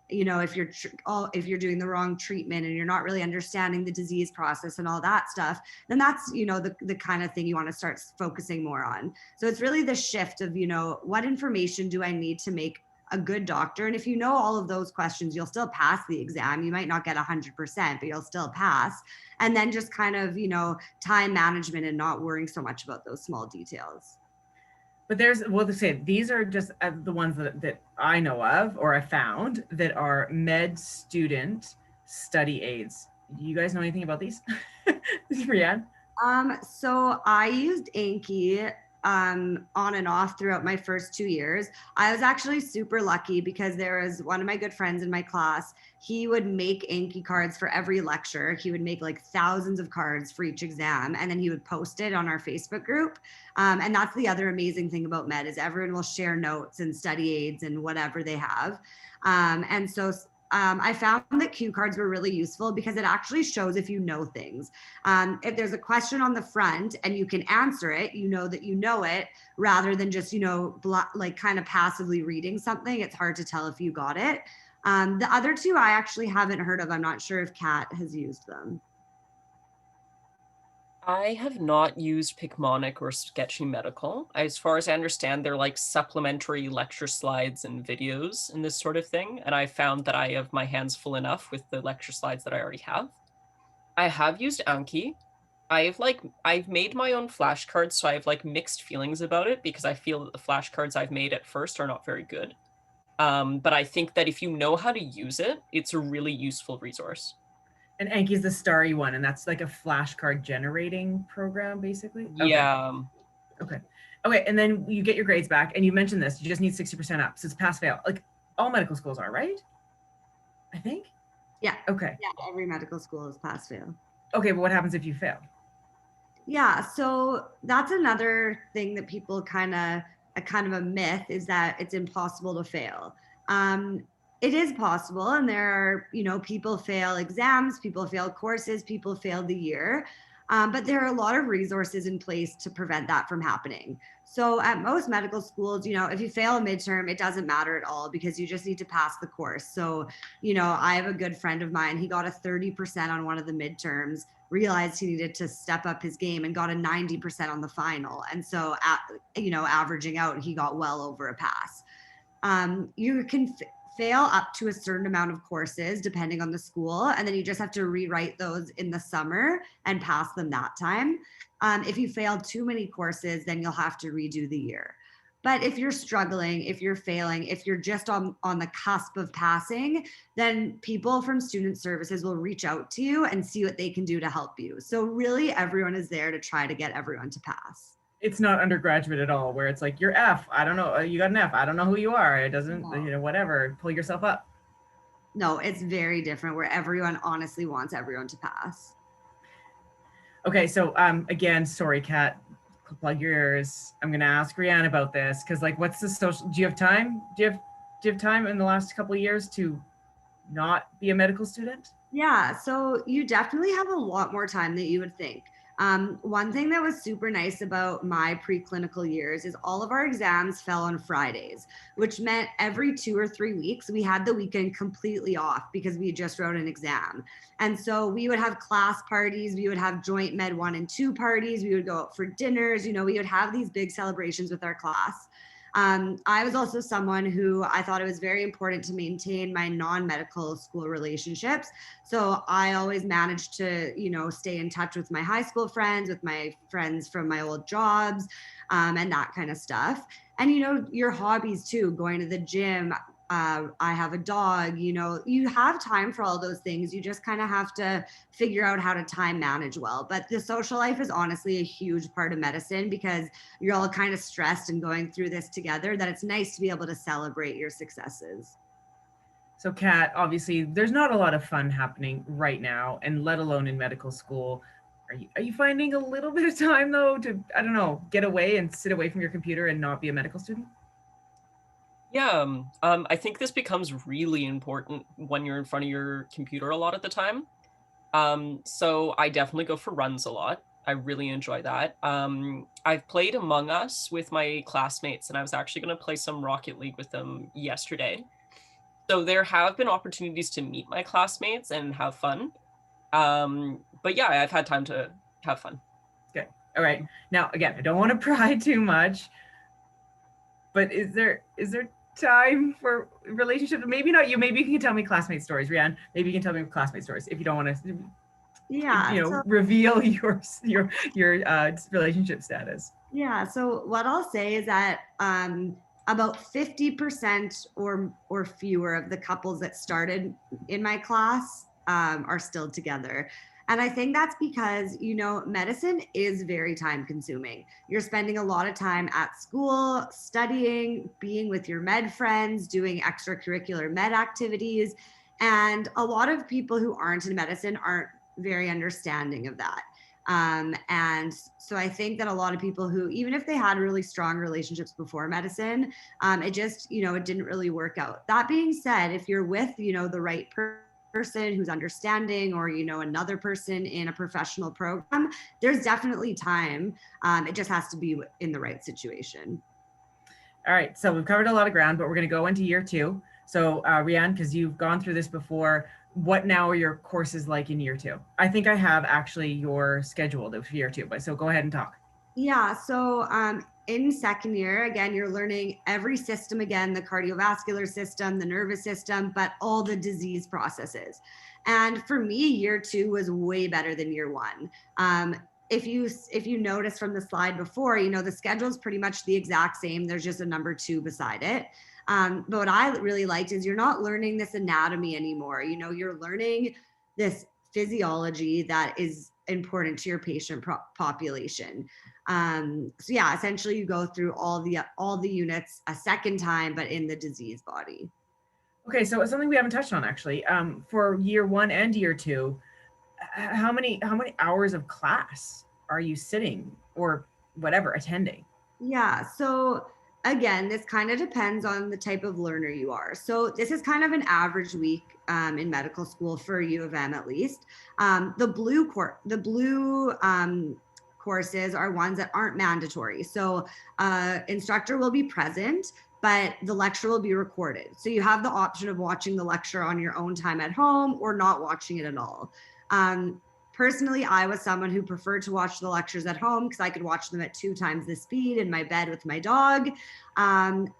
if you're doing the wrong treatment and you're not really understanding the disease process and all that stuff, then that's the kind of thing you want to start focusing more on. So it's really the shift of what information do I need to make a good doctor. And if you know all of those questions, you'll still pass the exam. You might not get 100%, but you'll still pass. And then just kind of time management and not worrying so much about those small details. But these are just the ones that I know of or I found that are med student study aids. Do you guys know anything about these? Rianne? So I used Anki on and off throughout my first 2 years. I was actually super lucky because there was one of my good friends in my class. He would make Anki cards for every lecture. He would make like thousands of cards for each exam, and then he would post it on our Facebook group. And that's the other amazing thing about med is everyone will share notes and study aids and whatever they have. And so I found that cue cards were really useful because it actually shows if you know things. If there's a question on the front and you can answer it, you know that you know it, rather than just, like kind of passively reading something. It's hard to tell if you got it. The other two I actually haven't heard of. I'm not sure if Kat has used them. I have not used Picmonic or Sketchy Medical. As far as I understand, they're like supplementary lecture slides and videos and this sort of thing. And I found that I have my hands full enough with the lecture slides that I already have. I have used Anki. I've made my own flashcards, so I have like mixed feelings about it because I feel that the flashcards I've made at first are not very good. But I think that if you know how to use it, it's a really useful resource. And Anki is the starry one, and that's like a flashcard generating program, basically? Yeah. Okay. And then you get your grades back, and you mentioned this, you just need 60% up. So it's pass fail. Like all medical schools are, right? I think? Yeah. Okay. Yeah, every medical school is pass fail. Okay, but what happens if you fail? Yeah, so that's another thing that people kind of a myth is that it's impossible to fail. It is possible, and there are, people fail exams, people fail courses, people fail the year, but there are a lot of resources in place to prevent that from happening. So at most medical schools, if you fail a midterm, it doesn't matter at all because you just need to pass the course. So, I have a good friend of mine, he got a 30% on one of the midterms, realized he needed to step up his game and got a 90% on the final. And so, averaging out, he got well over a pass. You can fail up to a certain amount of courses depending on the school, and then you just have to rewrite those in the summer and pass them that time. If you fail too many courses, then you'll have to redo the year. But if you're struggling, if you're failing, if you're just on the cusp of passing, then people from student services will reach out to you and see what they can do to help you. So really everyone is there to try to get everyone to pass. It's not undergraduate at all, where it's like, you're F, I don't know, you got an F, I don't know who you are. It doesn't, whatever, pull yourself up. No, it's very different where everyone honestly wants everyone to pass. Okay, so again, sorry, Kat, plug your ears. I'm gonna ask Rianne about this because, like, what's the social? Do you have time? Do you have time in the last couple of years to not be a medical student? Yeah, so you definitely have a lot more time than you would think. One thing that was super nice about my preclinical years is all of our exams fell on Fridays, which meant every 2 or 3 weeks, we had the weekend completely off because we just wrote an exam. And so we would have class parties, we would have joint med 1 and 2 parties, we would go out for dinners, we would have these big celebrations with our class. I was also someone who I thought it was very important to maintain my non-medical school relationships. So I always managed to, stay in touch with my high school friends, with my friends from my old jobs, and that kind of stuff. And, your hobbies too, going to the gym. I have a dog, you have time for all those things. You just kind of have to figure out how to time manage well. But the social life is honestly a huge part of medicine because you're all kind of stressed and going through this together, that it's nice to be able to celebrate your successes. So Kat, obviously there's not a lot of fun happening right now, and let alone in medical school. Are you finding a little bit of time though to, I don't know, get away and sit away from your computer and not be a medical student? Yeah, I think this becomes really important when you're in front of your computer a lot of the time. So I definitely go for runs a lot. I really enjoy that. I've played Among Us with my classmates, and I was actually going to play some Rocket League with them yesterday. So there have been opportunities to meet my classmates and have fun. But yeah, I've had time to have fun. Okay. All right. Now, again, I don't want to pry too much, but is there time for relationship? Maybe not you. Maybe you can tell me classmate stories, Rianne. Maybe you can tell me classmate stories if you don't want to, Yeah. So reveal your relationship status. yeah, so what I'll say is that about 50% or fewer of the couples that started in my class are still together. And I think that's because, medicine is very time consuming. You're spending a lot of time at school, studying, being with your med friends, doing extracurricular med activities. And a lot of people who aren't in medicine aren't very understanding of that. And so I think that a lot of people who, even if they had really strong relationships before medicine, it just, it didn't really work out. That being said, if you're with, the right person who's understanding, or, another person in a professional program, there's definitely time. It just has to be in the right situation. All right. So we've covered a lot of ground, but we're going to go into year 2. So Rianne, because you've gone through this before, what now are your courses like in year 2? I think I have actually your schedule of year 2, but so go ahead and talk. Yeah. So in second year, again, you're learning every system again, the cardiovascular system, the nervous system, but all the disease processes. And for me, year 2 was way better than year 1. If you notice from the slide before, the schedule is pretty much the exact same. There's just a number 2 beside it. But what I really liked is you're not learning this anatomy anymore. You're learning this physiology that is important to your patient population. So yeah, essentially you go through all the units a second time, but in the disease body. Okay, so it's something we haven't touched on actually. For year 1 and year 2, how many hours of class are you sitting or whatever attending? Yeah. So again, this kind of depends on the type of learner you are. So this is kind of an average week in medical school for U of M at least. The blue courses are ones that aren't mandatory. So instructor will be present, but the lecture will be recorded. So you have the option of watching the lecture on your own time at home or not watching it at all. Personally, I was someone who preferred to watch the lectures at home because I could watch them at 2 times the speed in my bed with my dog. And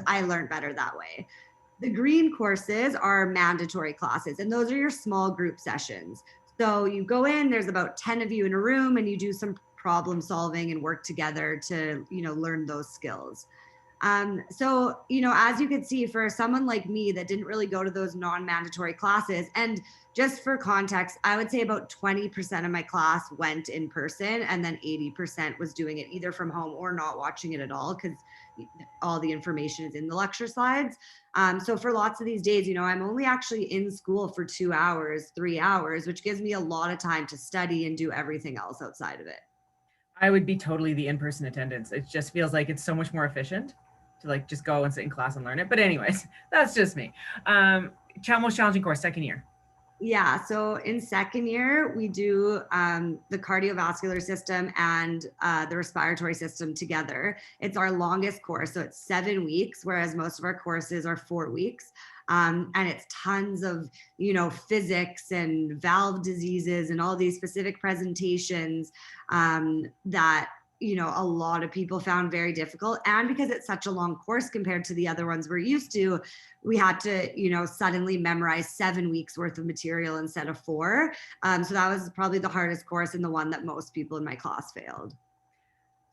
I learned better that way. The green courses are mandatory classes, and those are your small group sessions. So you go in, there's about 10 of you in a room, and you do some problem solving and work together to, learn those skills. So, as you could see, for someone like me that didn't really go to those non-mandatory classes, and just for context, I would say about 20% of my class went in person, and then 80% was doing it either from home or not watching it at all, because all the information is in the lecture slides. So for lots of these days, I'm only actually in school for 2 hours, 3 hours, which gives me a lot of time to study and do everything else outside of it. I would be totally the in-person attendance. It just feels like it's so much more efficient to like just go and sit in class and learn it. But anyways, that's just me. Most challenging course, second year. Yeah, so in second year, we do the cardiovascular system and the respiratory system together. It's our longest course, so it's 7 weeks, whereas most of our courses are 4 weeks. And it's tons of, physics and valve diseases and all these specific presentations that a lot of people found very difficult. And because it's such a long course compared to the other ones we're used to, we had to, suddenly memorize 7 weeks worth of material instead of 4. So that was probably the hardest course and the one that most people in my class failed.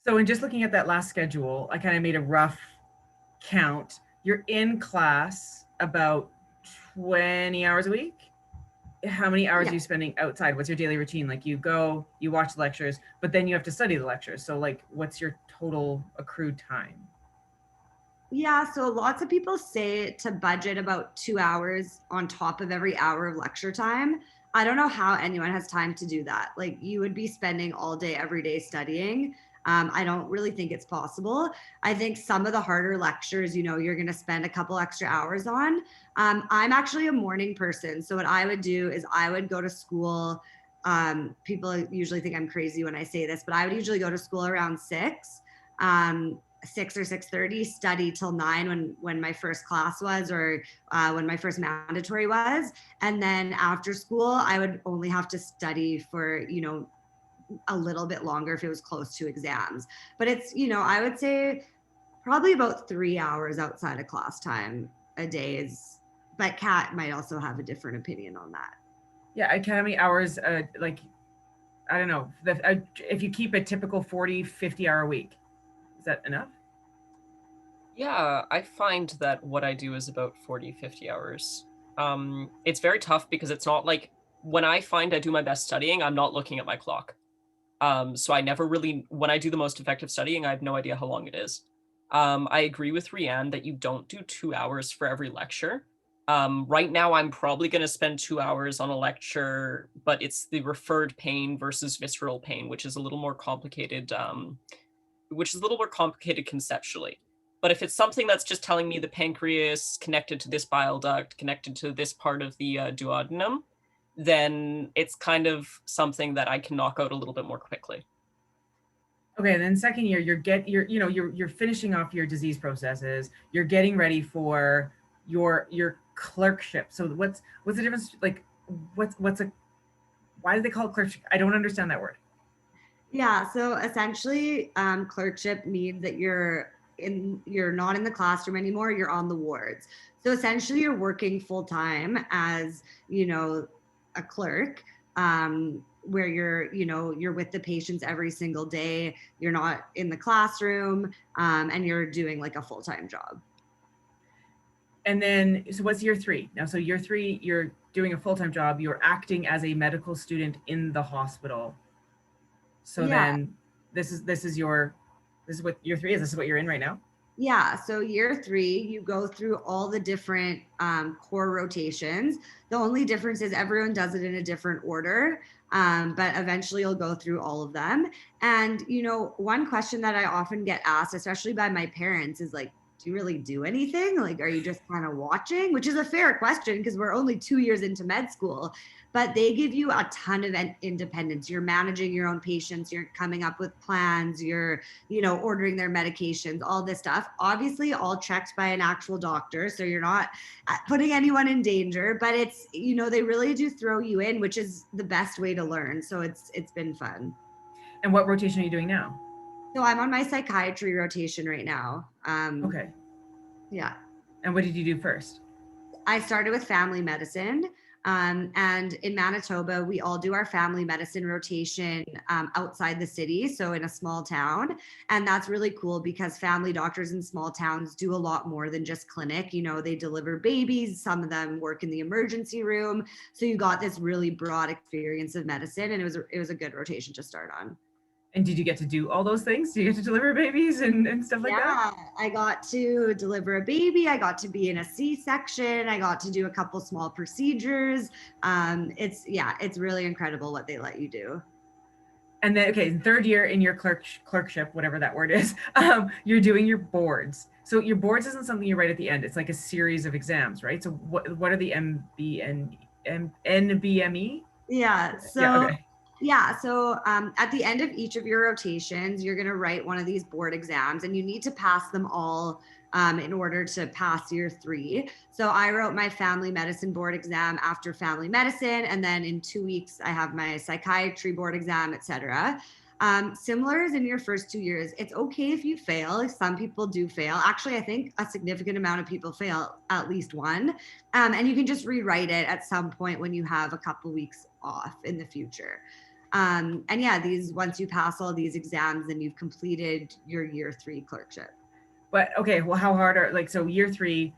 So in just looking at that last schedule, I kind of made a rough count. You're in class about 20 hours a week. How many hours are you spending outside? What's your daily routine? Like you go, you watch the lectures, but then you have to study the lectures. So like, what's your total accrued time? Yeah, so lots of people say to budget about 2 hours on top of every hour of lecture time. I don't know how anyone has time to do that. Like you would be spending all day, every day studying. I don't really think it's possible. I think some of the harder lectures, you're going to spend a couple extra hours on. I'm actually a morning person. So what I would do is I would go to school People usually think I'm crazy when I say this, but I would usually go to school around 6 or 6:30, study till 9 when my first class was, or when my first mandatory was. And then after school, I would only have to study for, a little bit longer if it was close to exams. But it's, I would say probably about 3 hours outside of class time a day is, but Kat might also have a different opinion on that. Yeah, I count how many hours, like, I don't know, if you keep a typical 40, 50-hour week, is that enough? Yeah, I find that what I do is about 40, 50 hours. It's very tough because it's not like when I find I do my best studying, I'm not looking at my clock. So I never really, when I do the most effective studying, I have no idea how long it is. I agree with Rianne that you don't do 2 hours for every lecture. Right now, I'm probably going to spend 2 hours on a lecture, but it's the referred pain versus visceral pain, which is a little more complicated, conceptually. But if it's something that's just telling me the pancreas connected to this bile duct, connected to this part of the duodenum, then it's kind of something that I can knock out a little bit more quickly. Okay, and then second year, you're finishing off your disease processes. You're getting ready for your clerkship. So what's the difference? Like, why do they call it clerkship? I don't understand that word. Yeah, so essentially, clerkship means that you're not in the classroom anymore, you're on the wards. So essentially you're working full time as, a clerk, where you're with the patients every single day. You're not in the classroom, and you're doing like a full-time job. And then, so what's year three? Now, so year three, you're doing a full-time job. You're acting as a medical student in the hospital. So Yeah. then this is what year three is. This is what you're in right now. Yeah, so year 3, you go through all the different core rotations. The only difference is everyone does it in a different order, but eventually you'll go through all of them. And, one question that I often get asked, especially by my parents, is like, do you really do anything? Like, are you just kind of watching? Which is a fair question because we're only 2 years into med school, but they give you a ton of independence. You're managing your own patients, you're coming up with plans, you're ordering their medications, all this stuff. Obviously, all checked by an actual doctor. So you're not putting anyone in danger, but it's, they really do throw you in, which is the best way to learn. So it's been fun. And what rotation are you doing now? So I'm on my psychiatry rotation right now. Okay. Yeah. And what did you do first? I started with family medicine. And in Manitoba, we all do our family medicine rotation outside the city, so in a small town. And that's really cool because family doctors in small towns do a lot more than just clinic. They deliver babies, some of them work in the emergency room. So you got this really broad experience of medicine, and it was a good rotation to start on. And did you get to do all those things? Did you get to deliver babies and stuff like that? Yeah, I got to deliver a baby. I got to be in a C-section. I got to do a couple small procedures. It's really incredible what they let you do. And then, okay, third year in your clerkship, whatever that word is, you're doing your boards. So your boards isn't something you write at the end. It's like a series of exams, right? So what are the NBME? Yeah. So. Yeah, okay. Yeah, so at the end of each of your rotations, you're going to write one of these board exams, and you need to pass them all in order to pass year 3. So I wrote my family medicine board exam after family medicine, and then in 2 weeks, I have my psychiatry board exam, etc. Similar as in your first 2 years, it's okay if you fail. Some people do fail. Actually, I think a significant amount of people fail at least one. And you can just rewrite it at some point when you have a couple weeks off in the future. And yeah, once you pass all these exams, then you've completed your year 3 clerkship. But okay, well, how hard are, so year 3,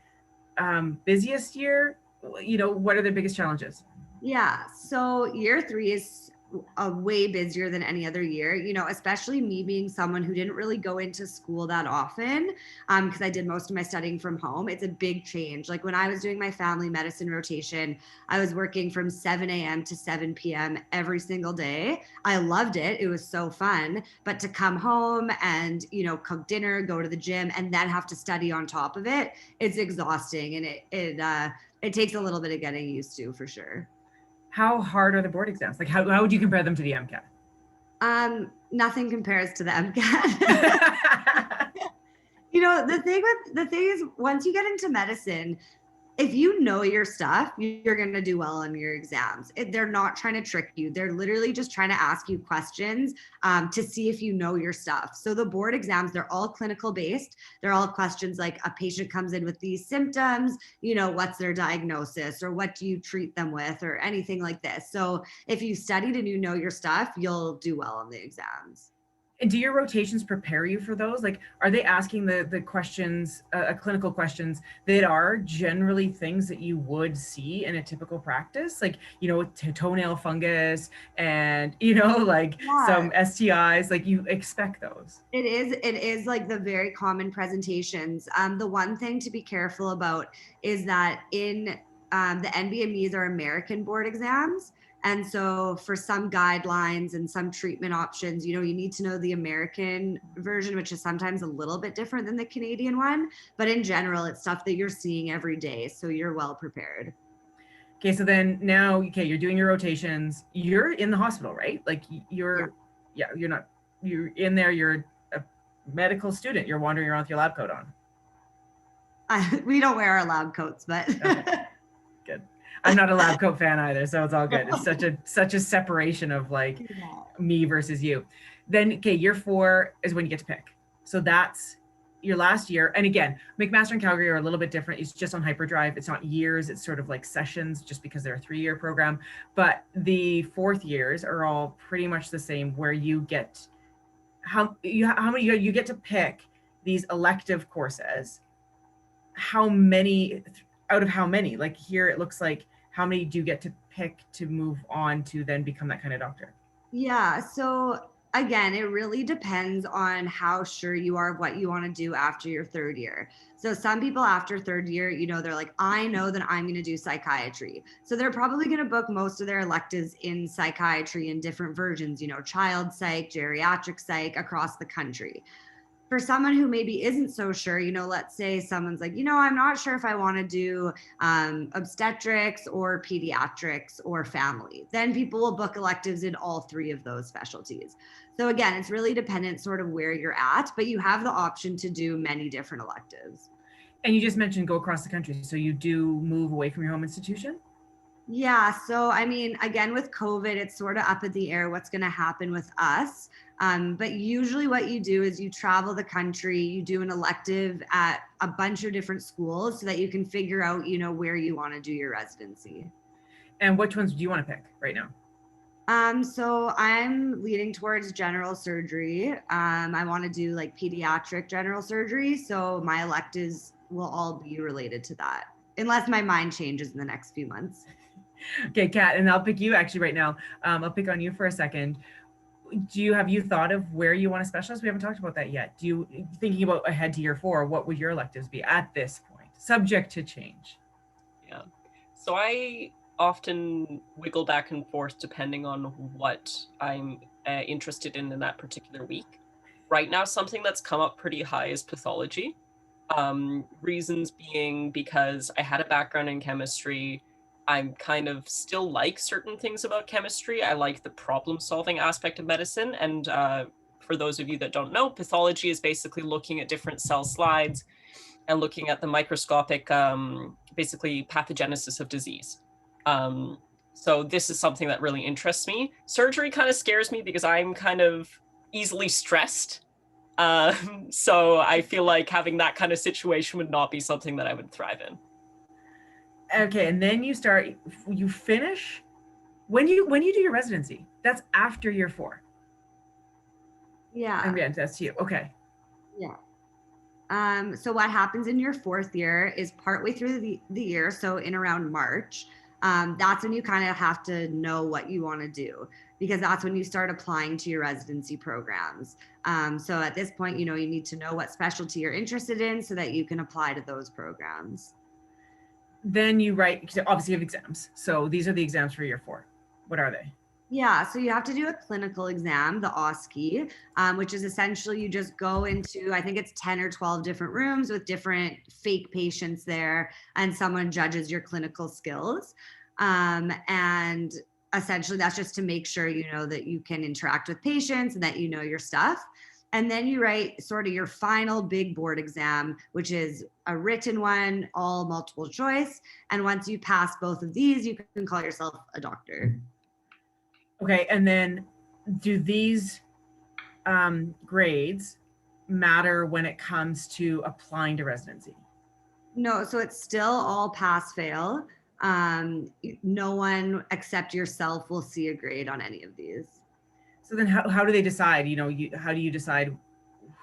busiest year, what are the biggest challenges? Yeah, so year 3 is a way busier than any other year, especially me being someone who didn't really go into school that often, because I did most of my studying from home. It's a big change. Like when I was doing my family medicine rotation, I was working from 7 a.m. to 7 p.m. every single day. I loved it. It was so fun. But to come home and, cook dinner, go to the gym, and then have to study on top of it, it's exhausting. And it takes a little bit of getting used to, for sure. how hard are the board exams? Like how would you compare them to the MCAT? Nothing compares to the MCAT. You know, the thing is, once you get into medicine, if you know your stuff, you're going to do well on your exams. They're not trying to trick you. They're literally just trying to ask you questions to see if you know your stuff. So the board exams, they're all clinical based. They're all questions like a patient comes in with these symptoms, you know, what's their diagnosis or what do you treat them with or anything like this. So if you studied and you know your stuff, you'll do well on the exams. And do your rotations prepare you for those? Like, are they asking the questions, clinical questions that are generally things that you would see in a typical practice? Like, you know, toenail fungus and, you know, like some STIs, like you expect those. It is like the very common presentations. The one thing to be careful about is that in the NBMEs are American board exams. And so for some guidelines and some treatment options, you know, you need to know the American version, which is sometimes a little bit different than the Canadian one. But in general, it's stuff that you're seeing every day. So you're well prepared. Okay, so then now, okay, you're doing your rotations. You're in the hospital, right? Like you're in there, you're a medical student. You're wandering around with your lab coat on. We don't wear our lab coats, but... Okay. Good. I'm not a lab coat fan either, so it's all good. It's such a separation of like me versus you. Then, okay, year 4 is when you get to pick. So that's your last year. And again, McMaster and Calgary are a little bit different. It's just on hyperdrive. It's not years. It's sort of like sessions just because they're a 3-year program. But the 4th years are all pretty much the same, where you get how many you get to pick these elective courses. How many out of how many? Like here it looks like how many do you get to pick to move on to then become that kind of doctor? Yeah, so again, it really depends on how sure you are of what you want to do after your 3rd year. So some people after 3rd year, you know, they're like, I know that I'm going to do psychiatry. So they're probably going to book most of their electives in psychiatry in different versions, you know, child psych, geriatric psych across the country. For someone who maybe isn't so sure, you know, let's say someone's like, you know, I'm not sure if I want to do obstetrics or pediatrics or family. Then people will book electives in all 3 of those specialties. So again, it's really dependent sort of where you're at, but you have the option to do many different electives. And you just mentioned go across the country. So you do move away from your home institution? Yeah. So, I mean, again, with COVID, it's sort of up in the air what's going to happen with us. But usually what you do is you travel the country, you do an elective at a bunch of different schools so that you can figure out, you know, where you want to do your residency. And which ones do you want to pick right now? So I'm leaning towards general surgery. I want to do like pediatric general surgery. So my electives will all be related to that, unless my mind changes in the next few months. Okay, Kat, and I'll pick you actually right now. I'll pick on you for a second. Have you thought of where you want to specialize? We haven't talked about that yet. Thinking about ahead to year 4, what would your electives be at this point, subject to change? Yeah. So I often wiggle back and forth depending on what I'm interested in that particular week. Right now, something that's come up pretty high is pathology. Reasons being because I had a background in chemistry. I'm kind of still like certain things about chemistry. I like the problem solving aspect of medicine. And for those of you that don't know, pathology is basically looking at different cell slides and looking at the microscopic, basically pathogenesis of disease. So this is something that really interests me. Surgery kind of scares me because I'm kind of easily stressed. So I feel like having that kind of situation would not be something that I would thrive in. Okay, and then you finish when you do your residency. That's after year 4. Yeah. And that's you. Okay. Yeah. So what happens in your 4th year is partway through the year, so in around March, that's when you kind of have to know what you want to do, because that's when you start applying to your residency programs. So at this point, you know, you need to know what specialty you're interested in so that you can apply to those programs. Then you write, obviously you have exams. So these are the exams for year 4. What are they? Yeah, so you have to do a clinical exam, the OSCE, which is essentially you just go into, I think it's 10 or 12 different rooms with different fake patients there, and someone judges your clinical skills. And essentially that's just to make sure, you know, that you can interact with patients and that you know your stuff. And then you write sort of your final big board exam, which is a written one, all multiple choice. And once you pass both of these, you can call yourself a doctor. Okay, and then do these grades matter when it comes to applying to residency? No, so it's still all pass fail. No one except yourself will see a grade on any of these. So then how do they decide, how do you decide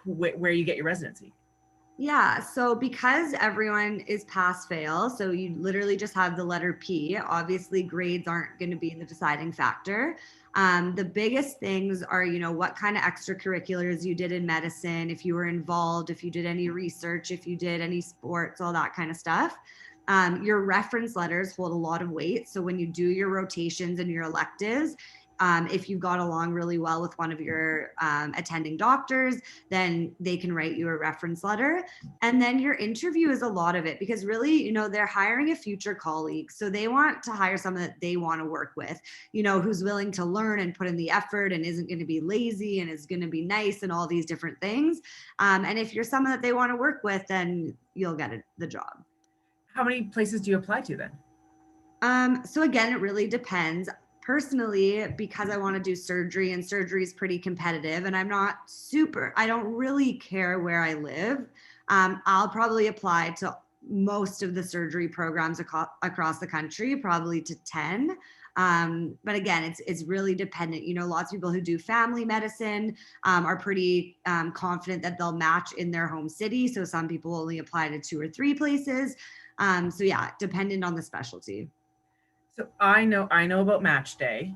where you get your residency? Yeah, so because everyone is pass fail, so you literally just have the letter P. Obviously, grades aren't going to be the deciding factor. The biggest things are, you know, what kind of extracurriculars you did in medicine, if you were involved, if you did any research, if you did any sports, all that kind of stuff. Your reference letters hold a lot of weight. So when you do your rotations and your electives, if you got along really well with one of your attending doctors, then they can write you a reference letter. And then your interview is a lot of it, because really, you know, they're hiring a future colleague. So they want to hire someone that they want to work with, you know, who's willing to learn and put in the effort and isn't going to be lazy and is going to be nice and all these different things. And if you're someone that they want to work with, then you'll get the job. How many places do you apply to then? So again, it really depends. Personally, because I want to do surgery, and surgery is pretty competitive, and I don't really care where I live. I'll probably apply to most of the surgery programs across the country, probably to 10. But again, it's really dependent. You know, lots of people who do family medicine are pretty confident that they'll match in their home city. So some people only apply to 2 or 3 places. So yeah, dependent on the specialty. So I know about match day,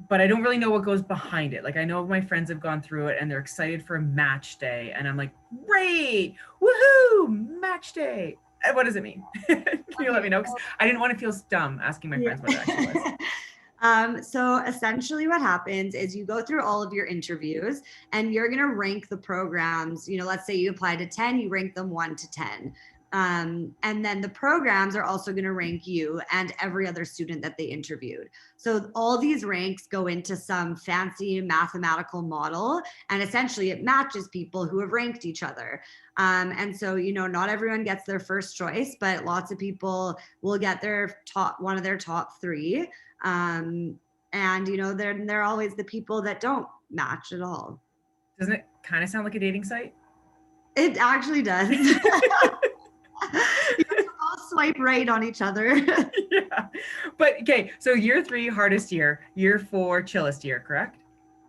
but I don't really know what goes behind it. Like, I know my friends have gone through it and they're excited for match day, and I'm like, great, woohoo, match day. What does it mean? Can you let me know? Because I didn't want to feel dumb asking my friends what it actually was. So essentially what happens is you go through all of your interviews and you're going to rank the programs. You know, let's say you apply to 10, you rank them 1 to 10. And then the programs are also going to rank you and every other student that they interviewed. So all these ranks go into some fancy mathematical model, and essentially it matches people who have ranked each other. And so, you know, not everyone gets their first choice, but lots of people will get one of their top 3. And, you know, they're always the people that don't match at all. Doesn't it kind of sound like a dating site? It actually does. You all swipe right on each other. Yeah. But okay, so year 3, hardest year, year 4, chillest year, correct?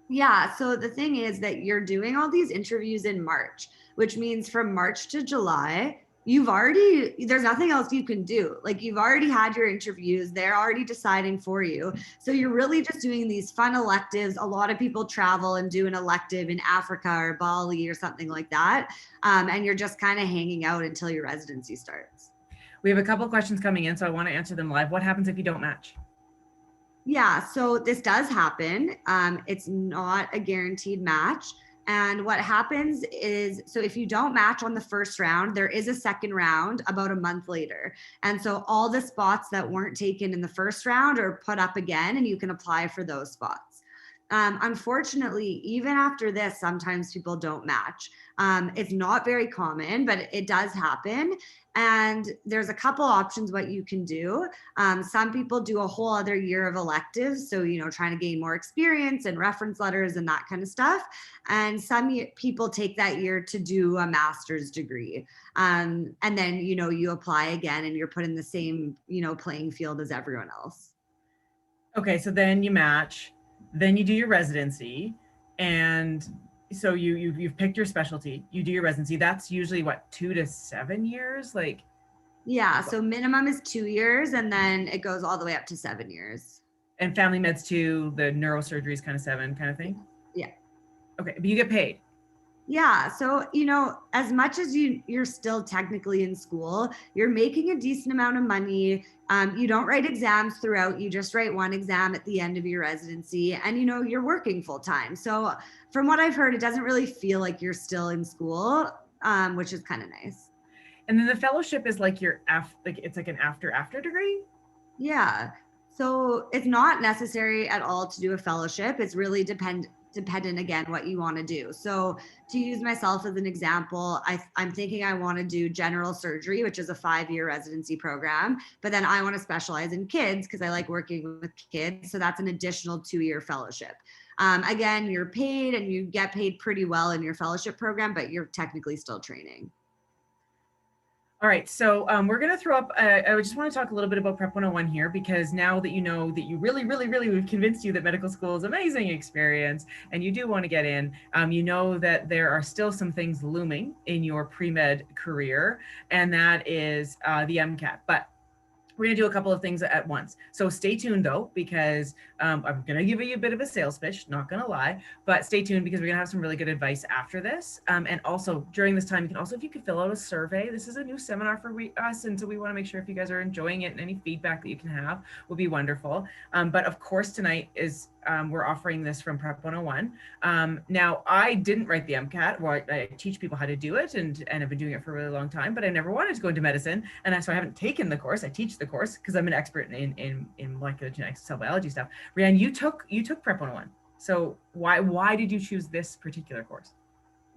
Yeah. So the thing is that you're doing all these interviews in March, which means from March to July, there's nothing else you can do. Like, you've already had your interviews, they're already deciding for you. So you're really just doing these fun electives. A lot of people travel and do an elective in Africa or Bali or something like that. And you're just kind of hanging out until your residency starts. We have a couple of questions coming in, so I want to answer them live. What happens if you don't match? Yeah, so this does happen. It's not a guaranteed match. And what happens is, so if you don't match on the first round, there is a second round about a month later. And so all the spots that weren't taken in the first round are put up again, and you can apply for those spots. Unfortunately, even after this, sometimes people don't match. It's not very common, but it does happen. And there's a couple options what you can do. Some people do a whole other year of electives. So, you know, trying to gain more experience and reference letters and that kind of stuff. And some people take that year to do a master's degree. And then, you know, you apply again and you're put in the same, you know, playing field as everyone else. Okay, so then you match, then you do your residency, and so you've picked your specialty, you do your residency. That's usually what, 2 to 7 years? Like, yeah, so minimum is 2 years, and then it goes all the way up to 7 years. And family meds too, the neurosurgery is kind of 7 kind of thing? Yeah. Okay, but you get paid. Yeah, so, you know, as much as you're still technically in school, you're making a decent amount of money. You don't write exams throughout, you just write one exam at the end of your residency, and, you know, you're working full time. So from what I've heard, it doesn't really feel like you're still in school, which is kind of nice. And then the fellowship is like it's like an after degree? Yeah. So it's not necessary at all to do a fellowship. It's really dependent again what you want to do. So to use myself as an example, I'm thinking I want to do general surgery, which is a 5-year residency program, but then I want to specialize in kids because I like working with kids. So that's an additional 2-year fellowship. Again, you're paid and you get paid pretty well in your fellowship program, but you're technically still training. All right, so we're going to throw up, I just want to talk a little bit about Prep 101 here, because now that you know that you really, we've convinced you that medical school is an amazing experience and you do want to get in, you know that there are still some things looming in your pre-med career, and that is the MCAT. But we're going to do a couple of things at once. So stay tuned though, because I'm going to give you a bit of a sales pitch, not going to lie, but stay tuned because we're going to have some really good advice after this. And also during this time, you can also, if you could fill out a survey, this is a new seminar for us. And so we want to make sure if you guys are enjoying it and any feedback that you can have will be wonderful. But of course tonight is, we're offering this from Prep 101. Now I didn't write the MCAT. Well, I teach people how to do it and I've been doing it for a really long time, but I never wanted to go into medicine. And so I haven't taken the course. I teach the course because I'm an expert in molecular genetics, cell biology stuff. Rianne, you took Prep 101. So why did you choose this particular course?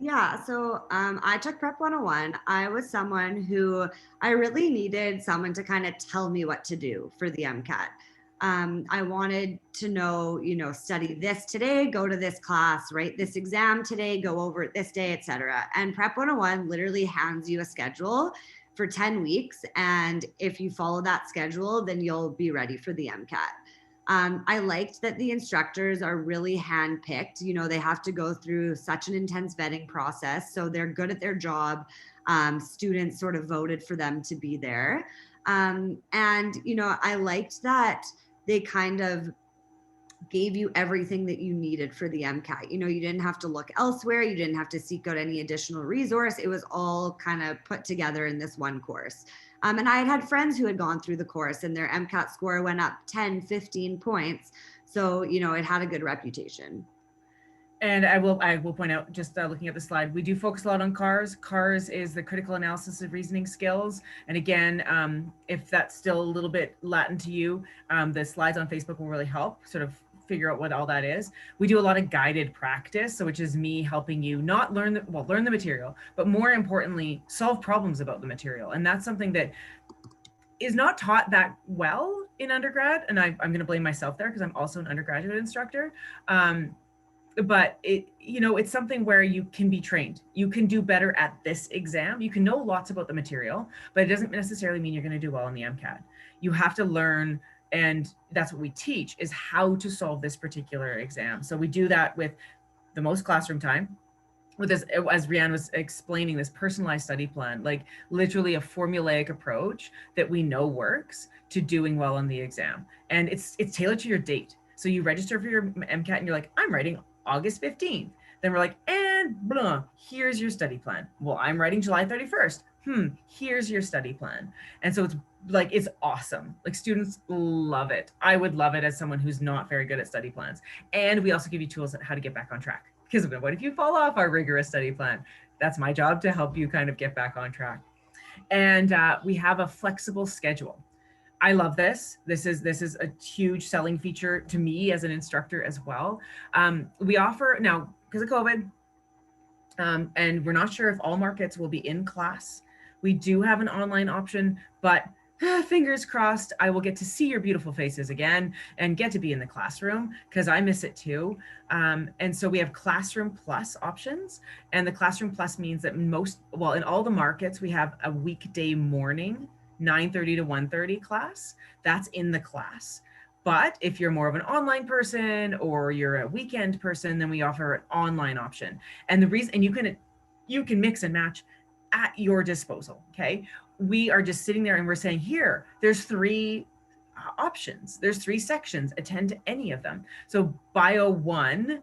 Yeah, so I took Prep 101. I was someone who I really needed someone to kind of tell me what to do for the MCAT. I wanted to know, study this today, go to this class, write this exam today, go over it this day, etc. And Prep 101 literally hands you a schedule for 10 weeks. And if you follow that schedule, then you'll be ready for the MCAT. I liked that the instructors are really handpicked. They have to go through such an intense vetting process. So they're good at their job. Students sort of voted for them to be there. And I liked that they kind of gave you everything that you needed for the MCAT. You didn't have to look elsewhere. You didn't have to seek out any additional resource. It was all kind of put together in this one course. And I had friends who had gone through the course and their MCAT score went up 10, 15 points. So, it had a good reputation. And I will point out, just looking at the slide, we do focus a lot on CARS. CARS is the critical analysis of reasoning skills. And again, if that's still a little bit Latin to you, the slides on Facebook will really help sort of figure out what all that is. We do a lot of guided practice, so which is me helping you not learn the material, but more importantly, solve problems about the material. And that's something that is not taught that well in undergrad. And I'm going to blame myself there because I'm also an undergraduate instructor. But it's something where you can be trained. You can do better at this exam. You can know lots about the material, but it doesn't necessarily mean you're going to do well in the MCAT. You have to learn, and that's what we teach, is how to solve this particular exam. So we do that with the most classroom time, with this, as Rianne was explaining, this personalized study plan, like literally a formulaic approach that we know works to doing well on the exam. And it's tailored to your date. So you register for your MCAT and you're like, I'm writing August 15th. Then we're like, and blah, here's your study plan. Well, I'm writing July 31st. Here's your study plan. And so it's awesome. Like, students love it. I would love it as someone who's not very good at study plans. And we also give you tools on how to get back on track. Because what if you fall off our rigorous study plan? That's my job, to help you kind of get back on track. And we have a flexible schedule. I love this. This is a huge selling feature to me as an instructor as well. We offer now, because of COVID, and we're not sure if all markets will be in class. We do have an online option, but fingers crossed, I will get to see your beautiful faces again and get to be in the classroom, because I miss it too. And so we have Classroom Plus options. And the Classroom Plus means that in all the markets, we have a weekday morning 9:30 to 1:30 class. That's in the class. But if you're more of an online person or you're a weekend person, then we offer an online option. And the reason, and you can mix and match at your disposal. Okay. We are just sitting there and we're saying, here, there's 3 options. There's 3 sections. Attend to any of them. So Bio 1,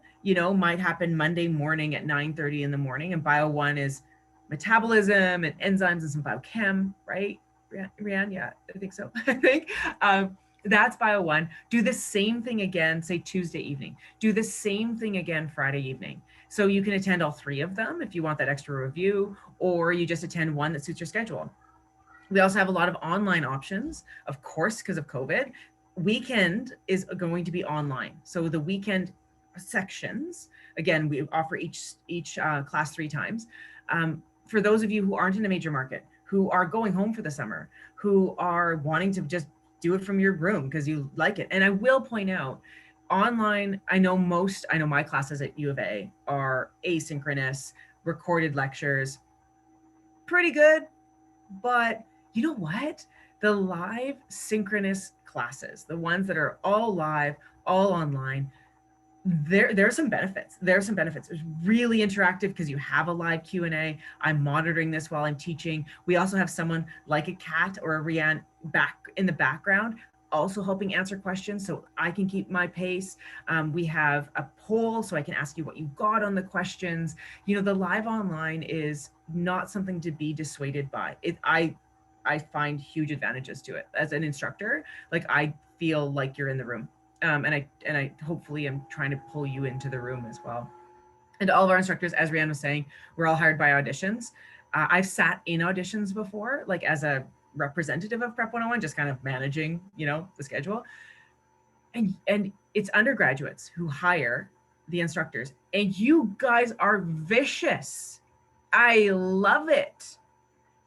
might happen Monday morning at 9:30 in the morning. And Bio 1 is metabolism and enzymes and some biochem, right? Rianne, yeah, I think so. I think that's Bio 1. Do the same thing again, say Tuesday evening. Do the same thing again Friday evening. So you can attend all 3 of them if you want that extra review, or you just attend one that suits your schedule. We also have a lot of online options, of course, because of COVID. Weekend is going to be online. So the weekend sections, again, we offer each class 3 times. For those of you who aren't in a major market, who are going home for the summer, who are wanting to just do it from your room because you like it. And I will point out, online, I know my classes at U of A are asynchronous, recorded lectures, pretty good. But you know what? The live synchronous classes, the ones that are all live, all online, there are some benefits. There are some benefits. It's really interactive because you have a live Q&A. I'm monitoring this while I'm teaching. We also have someone like a Kat or a Rianne back in the background also helping answer questions so I can keep my pace. We have a poll so I can ask you what you got on the questions. You know, the live online is not something to be dissuaded by. I find huge advantages to it as an instructor. Like, I feel like you're in the room. And I hopefully am trying to pull you into the room as well. And all of our instructors, as Rianne was saying, we're all hired by auditions. I've sat in auditions before, like as a representative of Prep 101, just kind of managing, the schedule. And it's undergraduates who hire the instructors, and you guys are vicious. I love it.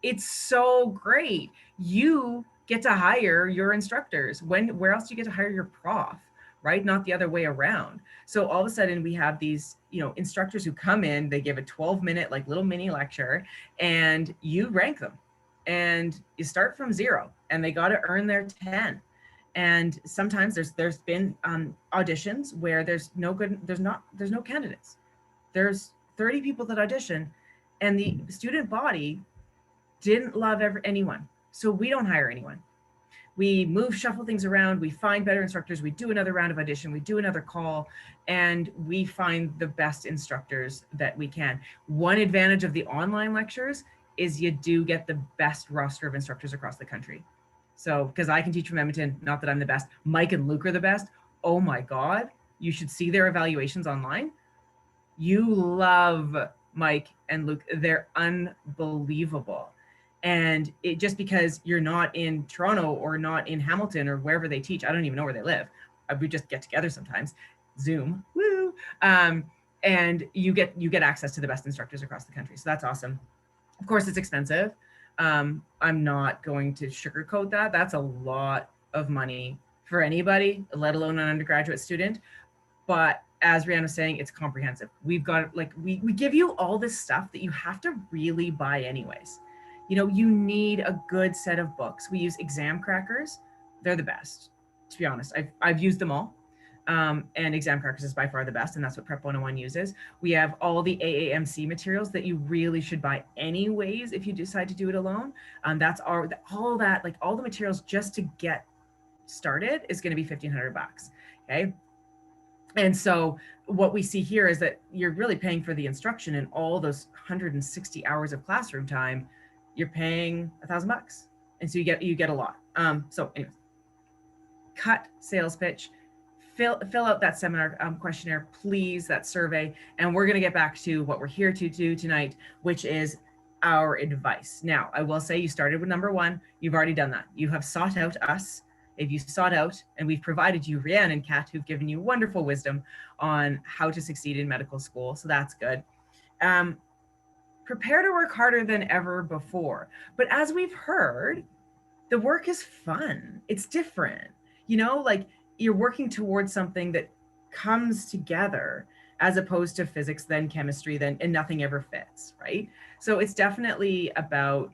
It's so great. You get to hire your instructors. Where else do you get to hire your prof, right? Not the other way around. So all of a sudden we have these, instructors who come in, they give a 12-minute like little mini lecture, and you rank them, and you start from 0, and they got to earn their 10. And sometimes there's been auditions where there's no candidates. There's 30 people that audition, and the student body didn't love anyone. So we don't hire anyone. We shuffle things around. We find better instructors. We do another round of audition. We do another call, and we find the best instructors that we can. One advantage of the online lectures is you do get the best roster of instructors across the country. So, because I can teach from Edmonton, not that I'm the best. Mike and Luke are the best. Oh my God, you should see their evaluations online. You love Mike and Luke. They're unbelievable. And it just because you're not in Toronto or not in Hamilton or wherever they teach, I don't even know where they live. We just get together sometimes, Zoom, woo. And you get access to the best instructors across the country. So that's awesome. Of course, it's expensive. I'm not going to sugarcoat that. That's a lot of money for anybody, let alone an undergraduate student. But as Rianne was saying, it's comprehensive. We've got we give you all this stuff that you have to really buy anyways. You need a good set of books. We use Exam Crackers. They're the best, to be honest. I've used them all. And Exam Crackers is by far the best, and that's what Prep 101 uses. We have all the AAMC materials that you really should buy anyways if you decide to do it alone. That's all the materials just to get started is going to be $1,500. Okay. And so what we see here is that you're really paying for the instruction and all those 160 hours of classroom time. You're paying $1,000, and so you get a lot. So anyways, cut sales pitch, fill out that seminar questionnaire, please, that survey, and we're going to get back to what we're here to do tonight, which is our advice. Now, I will say you started with number 1. You've already done that. You have sought out us. If you sought out, and we've provided you Rianne and Kat, who've given you wonderful wisdom on how to succeed in medical school, so that's good. Prepare to work harder than ever before. But as we've heard, the work is fun. It's different. You're working towards something that comes together as opposed to physics, then chemistry, and nothing ever fits, right? So it's definitely about,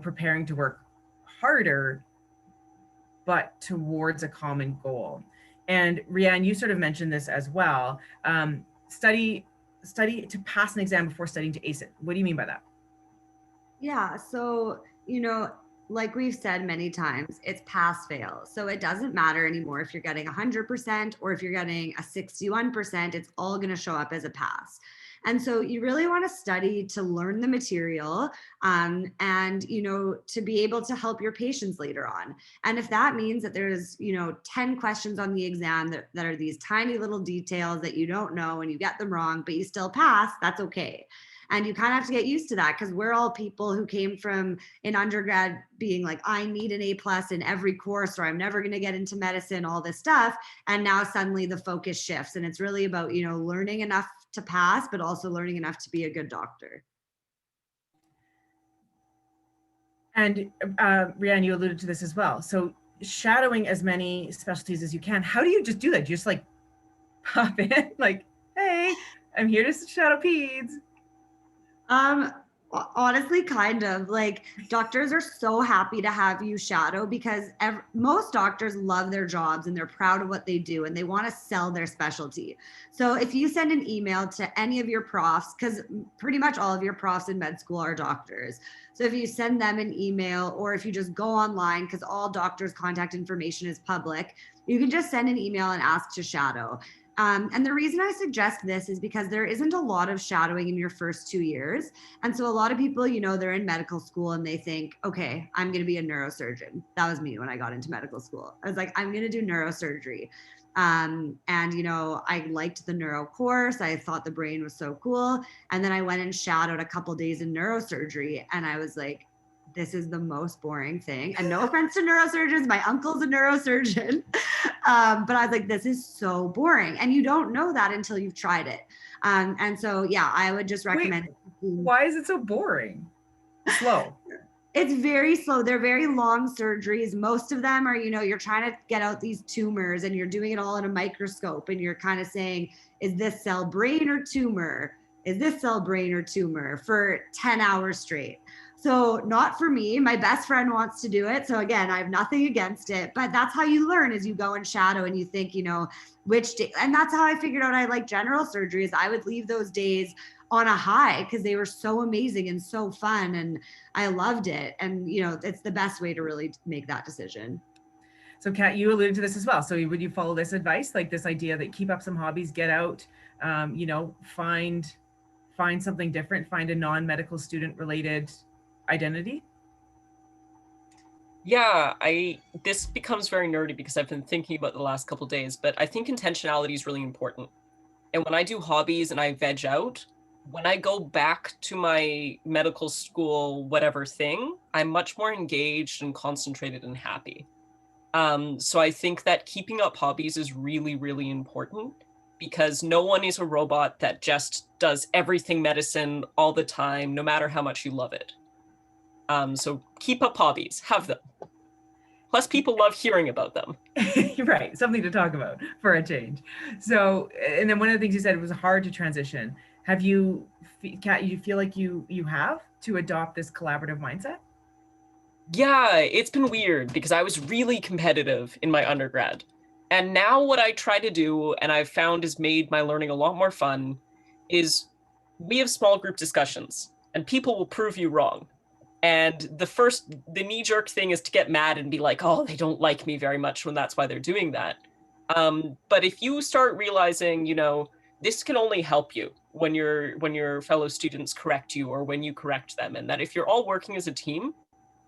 preparing to work harder, but towards a common goal. And Rianne, you sort of mentioned this as well. Study to pass an exam before studying to ace it. What do you mean by that? Yeah, so, like we've said many times, it's pass fail. So it doesn't matter anymore if you're getting 100% or if you're getting a 61%, it's all going to show up as a pass. And so you really want to study to learn the material and, to be able to help your patients later on. And if that means that there's, 10 questions on the exam that are these tiny little details that you don't know and you get them wrong, but you still pass, that's okay. And you kind of have to get used to that because we're all people who came from in undergrad being like, I need an A+ in every course, or I'm never going to get into medicine, all this stuff. And now suddenly the focus shifts, and it's really about, learning enough to pass, but also learning enough to be a good doctor. And Rianne, you alluded to this as well. So shadowing as many specialties as you can. How do you just do that? Do you just like pop in like, hey, I'm here to shadow peds? Honestly, kind of like doctors are so happy to have you shadow because most doctors love their jobs and they're proud of what they do and they want to sell their specialty. So if you send an email to any of your profs, because pretty much all of your profs in med school are doctors. So if you send them an email, or if you just go online, because all doctors' contact information is public, you can just send an email and ask to shadow. And the reason I suggest this is because there isn't a lot of shadowing in your first 2 years. And so a lot of people, they're in medical school and they think, okay, I'm going to be a neurosurgeon. That was me when I got into medical school. I was like, I'm going to do neurosurgery. And, I liked the neuro course. I thought the brain was so cool. And then I went and shadowed a couple days in neurosurgery. And I was like, this is the most boring thing. And no offense to neurosurgeons, my uncle's a neurosurgeon. But I was like, this is so boring. And you don't know that until you've tried it. And so, yeah, I would just recommend. Why is it so boring? Slow. It's very slow. They're very long surgeries. Most of them are, you're trying to get out these tumors and you're doing it all in a microscope. And you're kind of saying, is this cell brain or tumor? Is this cell brain or tumor for 10 hours straight? So not for me. My best friend wants to do it. So again, I have nothing against it, but that's how you learn is you go and shadow and you think, which day. And that's how I figured out I like general surgeries. I would leave those days on a high because they were so amazing and so fun. And I loved it. And, it's the best way to really make that decision. So Kat, you alluded to this as well. So would you follow this advice, like this idea that keep up some hobbies, get out, find something different, find a non-medical student related identity? Yeah, this becomes very nerdy because I've been thinking about the last couple of days, but I think intentionality is really important. And when I do hobbies and I veg out, when I go back to my medical school, whatever thing, I'm much more engaged and concentrated and happy. So I think that keeping up hobbies is really, really important because no one is a robot that just does everything medicine all the time, no matter how much you love it. So keep up hobbies, have them. Plus people love hearing about them. Right, something to talk about for a change. So, and then one of the things you said, it was hard to transition. Have you, Kat, you feel like you have to adopt this collaborative mindset? Yeah, it's been weird because I was really competitive in my undergrad. And now what I try to do, and I've found has made my learning a lot more fun, is we have small group discussions and people will prove you wrong. And the knee-jerk thing is to get mad and be like, oh, they don't like me very much when that's why they're doing that. But if you start realizing, this can only help you when your fellow students correct you or when you correct them. And that if you're all working as a team,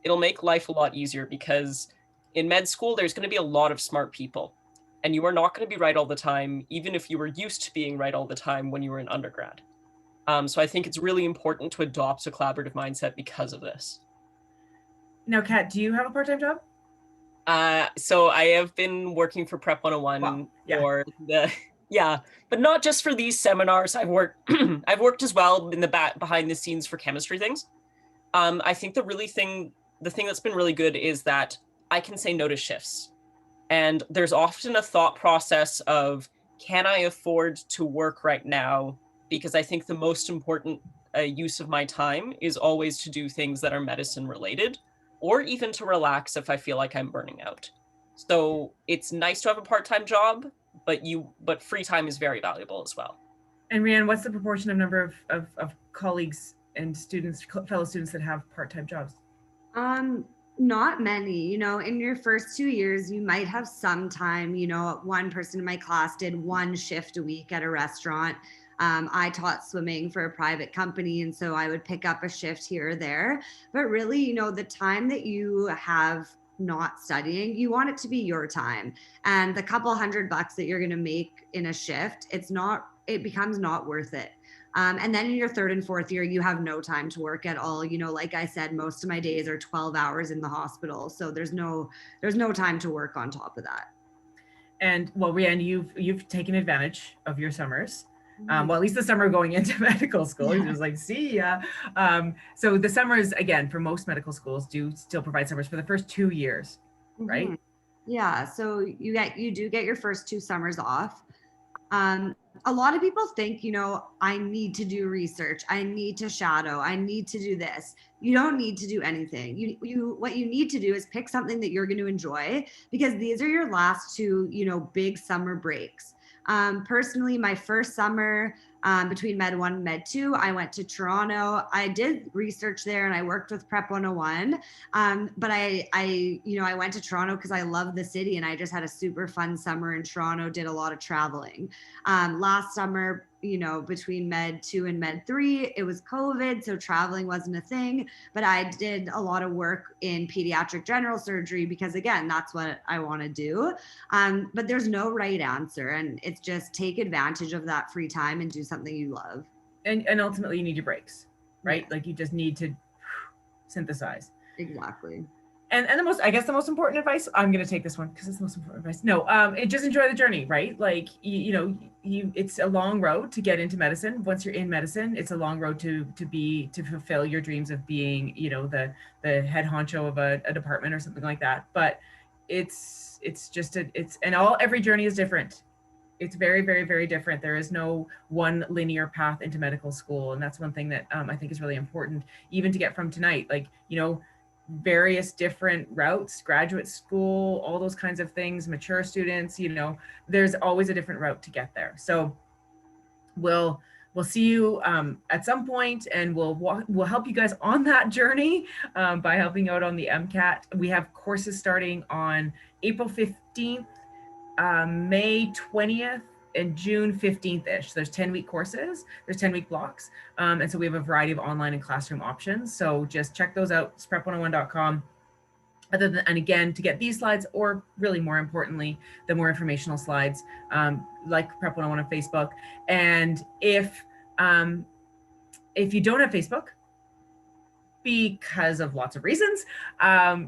it'll make life a lot easier because in med school, there's going to be a lot of smart people. And you are not going to be right all the time, even if you were used to being right all the time when you were in undergrad. So I think it's really important to adopt a collaborative mindset because of this. Now, Kat, do you have a part-time job? So I have been working for Prep 101 Wow. Yeah. for but not just for these seminars. I've worked as well in the behind the scenes for chemistry things. I think the thing that's been really good is that I can say no to shifts. And there's often a thought process of, can I afford to work right now? Because I think the most important use of my time is always to do things that are medicine related, or even to relax if I feel like I'm burning out. So it's nice to have a part-time job, but free time is very valuable as well. And Rianne, what's the proportion of number of colleagues and students, fellow students that have part-time jobs? Not many. In your first 2 years, you might have some time. One person in my class did one shift a week at a restaurant. I taught swimming for a private company, and so I would pick up a shift here or there. But really, the time that you have not studying, you want it to be your time. And the couple $100 that you're going to make in a shift, it becomes not worth it. And then in your third and fourth year, you have no time to work at all. You know, like I said, most of my days are 12 hours in the hospital. So there's no time to work on top of that. And well, Rianne, you've taken advantage of your summers. Well, at least the summer going into medical school, you're just like, see ya. So the summers, again, for most medical schools do still provide summers for the first 2 years, right? Yeah. So you do get your first 2 summers off. A lot of people think, you know, I need to do research, I need to shadow, I need to do this. You don't need to do anything. What you need to do is pick something that you're going to enjoy, because these are your last 2, you know, big summer breaks. Personally, my first summer between Med 1 and Med 2, I went to Toronto. I did research there and I worked with Prep 101. But I went to Toronto because I love the city and I just had a super fun summer in Toronto, did a lot of traveling. Last summer, you know, between Med 2 and Med 3, it was COVID, so traveling wasn't a thing, but I did a lot of work in pediatric general surgery because, again, that's what I want to do. But there's no right answer, and it's just take advantage of that free time and do something you love. And ultimately you need your breaks, right? Yeah. Like you just need to synthesize. Exactly. And the most important advice, I'm going to take this one because it's the most important advice. No, just enjoy the journey, right? Like, it's a long road to get into medicine. Once you're in medicine, it's a long road to fulfill your dreams of being, you know, the head honcho of a department or something like that. But every journey is different. It's very, very, very different. There is no one linear path into medical school. And that's one thing that I think is really important, even to get from tonight, like, you know, various different routes, graduate school, all those kinds of things, mature students, you know, there's always a different route to get there. So we'll see you at some point, and we'll help you guys on that journey by helping out on the MCAT. We have courses starting on April 15th, May 20th, and June 15th-ish. There's 10-week courses, there's 10-week blocks. And so we have a variety of online and classroom options. So just check those out, prep101.com. And again, to get these slides, or really more importantly, the more informational slides, like Prep 101 on Facebook. And if you don't have Facebook, because of lots of reasons,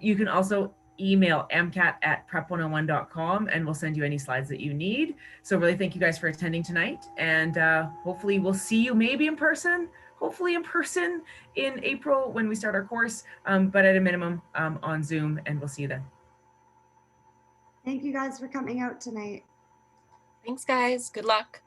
you can also email mcat@prep101.com and we'll send you any slides that you need. So really thank you guys for attending tonight, and hopefully we'll see you maybe in person, in April when we start our course, but at a minimum on Zoom, and we'll see you then. Thank you guys for coming out tonight. Thanks guys, good luck.